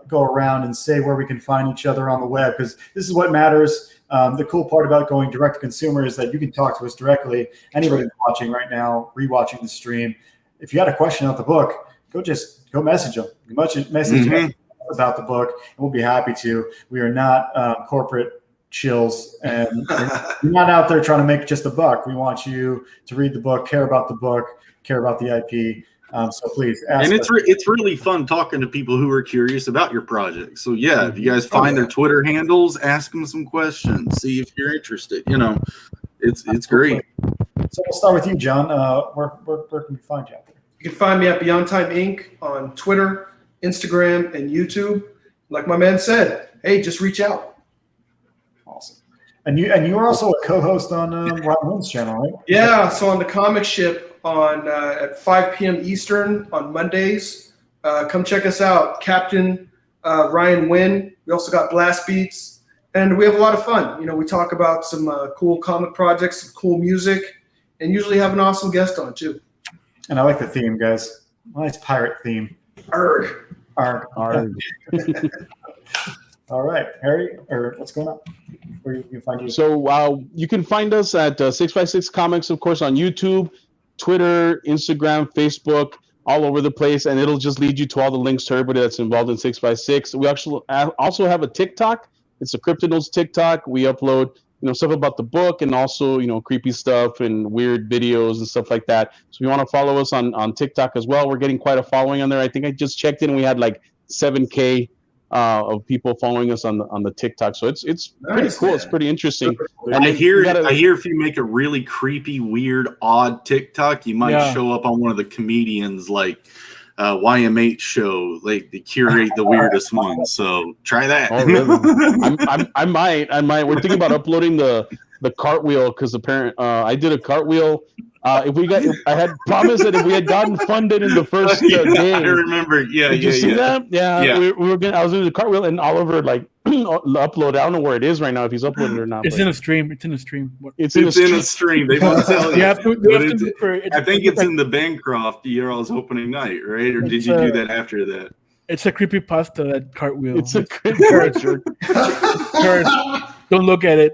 go around and say where we can find each other on the web, because this is what matters. The cool part about going direct to consumer is that you can talk to us directly. Anybody watching right now, rewatching the stream, if you got a question about the book, go message them. Message them about the book, and we'll be happy to. We are not corporate chills, and we're not out there trying to make just a buck. We want you to read the book, care about the book, care about the IP. So please ask. And it's really fun talking to people who are curious about your project. So yeah, if you guys find their Twitter handles, ask them some questions, see if you're interested. It's great. So we'll start with you, John. Where can we find you out there? You can find me at Beyond Time Inc. on Twitter, Instagram, and YouTube. Like my man said, hey, just reach out. Awesome. And you are also a co-host on Ryan Wynn's channel, right? Yeah. So on the Comic Ship on at 5 p.m. Eastern on Mondays. Come check us out, Captain Ryan Wynn. We also got Blast Beats, and we have a lot of fun. We talk about some cool comic projects, some cool music, and usually have an awesome guest on too. And I like the theme, guys. Nice pirate theme. Arg. All right, Harry, or what's going on? Where you can find you? So you can find us at 6x6 Comics, of course, on YouTube, Twitter, Instagram, Facebook, all over the place, and it'll just lead you to all the links to everybody that's involved in 6x6. We actually also have a TikTok. It's a CRYPTIDNALS TikTok. We upload stuff about the book, and also creepy stuff and weird videos and stuff like that. So if you want to follow us on TikTok as well, we're getting quite a following on there. I think I just checked in, and we had like 7K of people following us on the TikTok. So it's pretty Nice, cool. man. It's pretty interesting. And I then hear you gotta- I hear if you make a really creepy, weird, odd TikTok, you might Yeah. show up on one of the comedians like YMH show. Like they curate the weirdest ones. So try that. Oh, really? I might. We're thinking about uploading the cartwheel because apparently I did a cartwheel. I had promised that if we had gotten funded in the first day, I remember. Yeah, did you see that? Yeah, Yeah. we were gonna. I was doing the cartwheel, and Oliver like upload. I don't know where it is right now. If he's uploaded or not. It's but in a stream. It's in a stream. It's It's in a stream. They won't tell you. You have to But it's- look for it. I think it's in the Bancroft Y'all's opening night, right? Or did It's, you do that after that? It's a creepy pasta, that cartwheel. It's a character. Curse. Don't look at it.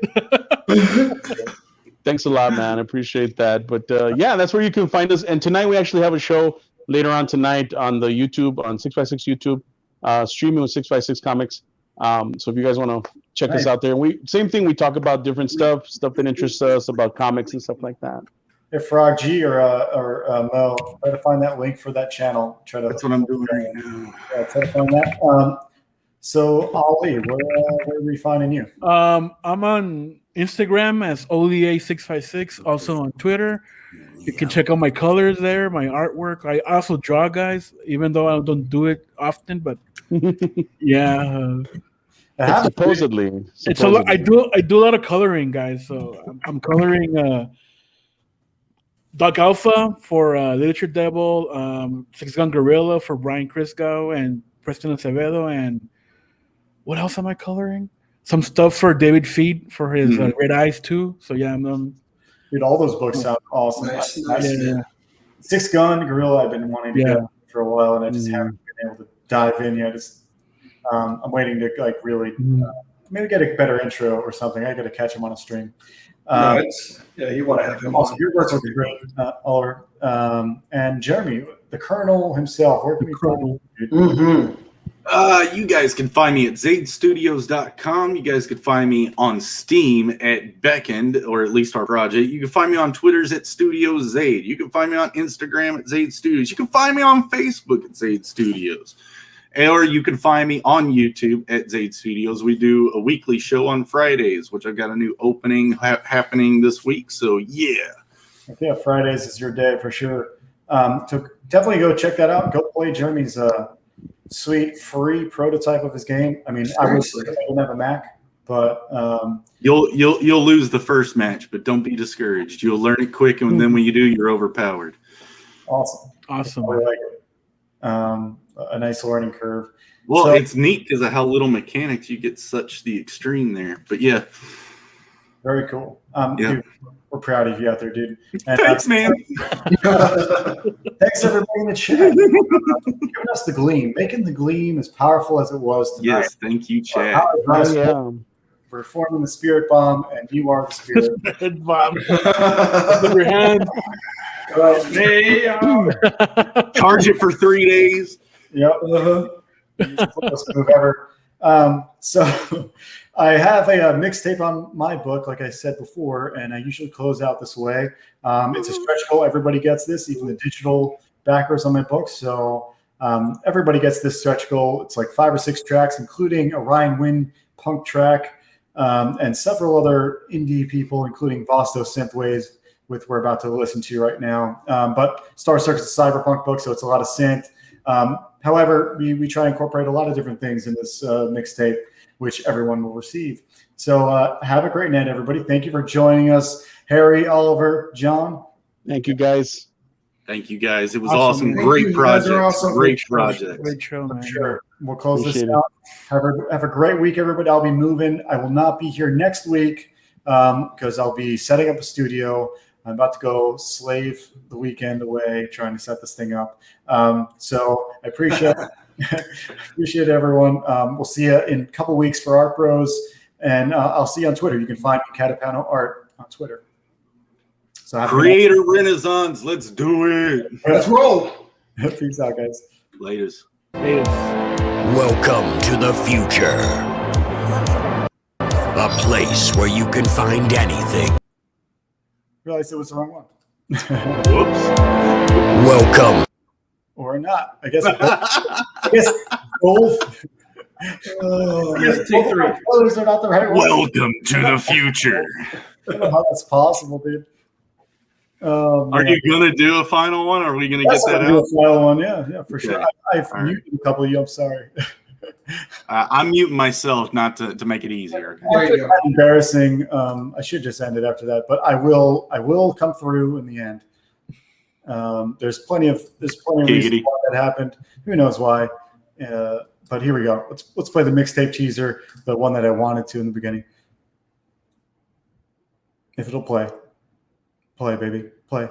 Thanks a lot, man. I appreciate that. But yeah, that's where you can find us. And tonight we actually have a show later on tonight on the YouTube, on 6x6 YouTube, streaming with 6x6 Comics. So if you guys want to check us out there, same thing. We talk about different stuff that interests us about comics and stuff like that. If Frog G or Mo, try to find that link for that channel. That's what I'm doing right now. Yeah, try to find that. So Ollie, where are we finding you? I'm on Instagram as OLA656, also on Twitter. You can check out my colors there, my artwork. I also draw, guys, even though I don't do it often. But yeah, Supposedly, it's a lot. I do a lot of coloring, guys. So I'm coloring Doc Alpha for Literature Devil, Six Gun Gorilla for Brian Crisco and Preston Acevedo, and what else am I coloring? Some stuff for David Feed for his Red Eyes too. So yeah, Dude, all those books sound awesome. Nice. yeah. Six Gun Gorilla, I've been wanting to get for a while, and I just haven't been able to dive in yet. I'm waiting to like really maybe get a better intro or something. I got to catch him on a stream. You want to have him Also, on. your work would be great, Oliver. And Jeremy, the Colonel himself. Where can we find you? Mm-hmm. You guys can find me at zadestudios.com. You guys can find me on Steam at Beckend, or at least our project. You can find me on Twitter's at Studios Zade. You can find me on Instagram at Zade Studios. You can find me on Facebook at Zade Studios. Or you can find me on YouTube at Zade Studios. We do a weekly show on Fridays, which I've got a new opening happening this week. So, yeah. Okay, Fridays is your day for sure. So definitely go check that out. Go play Jeremy's sweet free prototype of his game. I mean, I don't have a Mac, but you'll lose the first match, but don't be discouraged. You'll learn it quick, and then when you do, you're overpowered. awesome. Awesome. I like it. A nice learning curve. Well, So- it's neat because of how little mechanics you get such the extreme there. But yeah, Very cool. Yeah. Dude, we're proud of you out there, dude. And, thanks, man. thanks everybody in the chat. Giving us the gleam, making the gleam as powerful as it was tonight. Yes, thank you, Chad. How yeah. We're forming the spirit bomb, and you are the spirit. Bob, put your hands. Charge it for 3 days. Yep. Best move ever. So I have a mixtape on my book, like I said before, and I usually close out this way. It's a stretch goal. Everybody gets this, even the digital backers on my book. So everybody gets this stretch goal. It's like 5 or 6 tracks, including a Ryan Wynn punk track and several other indie people, including Vosto Synthwaves, which we're about to listen to right now. But Star Circus Cyberpunk book, so it's a lot of synth. However, we try to incorporate a lot of different things in this mixtape, which everyone will receive. So have a great night, everybody. Thank you for joining us. Harry, Oliver, John. Thank you, guys. Thank you, guys. It was Awesome. awesome. Thank Great you. You guys are project. awesome. Great project. Great show, man. Sure. We'll close Appreciate this out. Have a great week, everybody. I'll be moving. I will not be here next week because I'll be setting up a studio. I'm about to go slave the weekend away trying to set this thing up. So I appreciate everyone. We'll see you in a couple weeks for Art Bros, and I'll see you on Twitter. You can find me, Catapano Art, on Twitter. So have a good Creator Renaissance. Let's do it. Let's roll. night. Peace out, guys. Laters. Yes. Welcome to the future. A place where you can find anything. Realized it was the wrong one. Whoops. Welcome. Or not. I guess both. Oh, You have to take 3. Spoilers are not the right word. Welcome to the future. I don't know how that's possible, dude. Are you gonna do a final one? Or are we gonna Yes, get that I'll do out? a final one. Yeah, for sure. Okay. I've All right. muted a couple of you. I'm sorry. I'm muting myself not to make it easier. Okay? There you go. Embarrassing. I should just end it after that, but I will come through in the end. There's plenty of reasons why that happened. Who knows why? But here we go. Let's play the mixtape teaser, the one that I wanted to in the beginning. If it'll play, baby, play.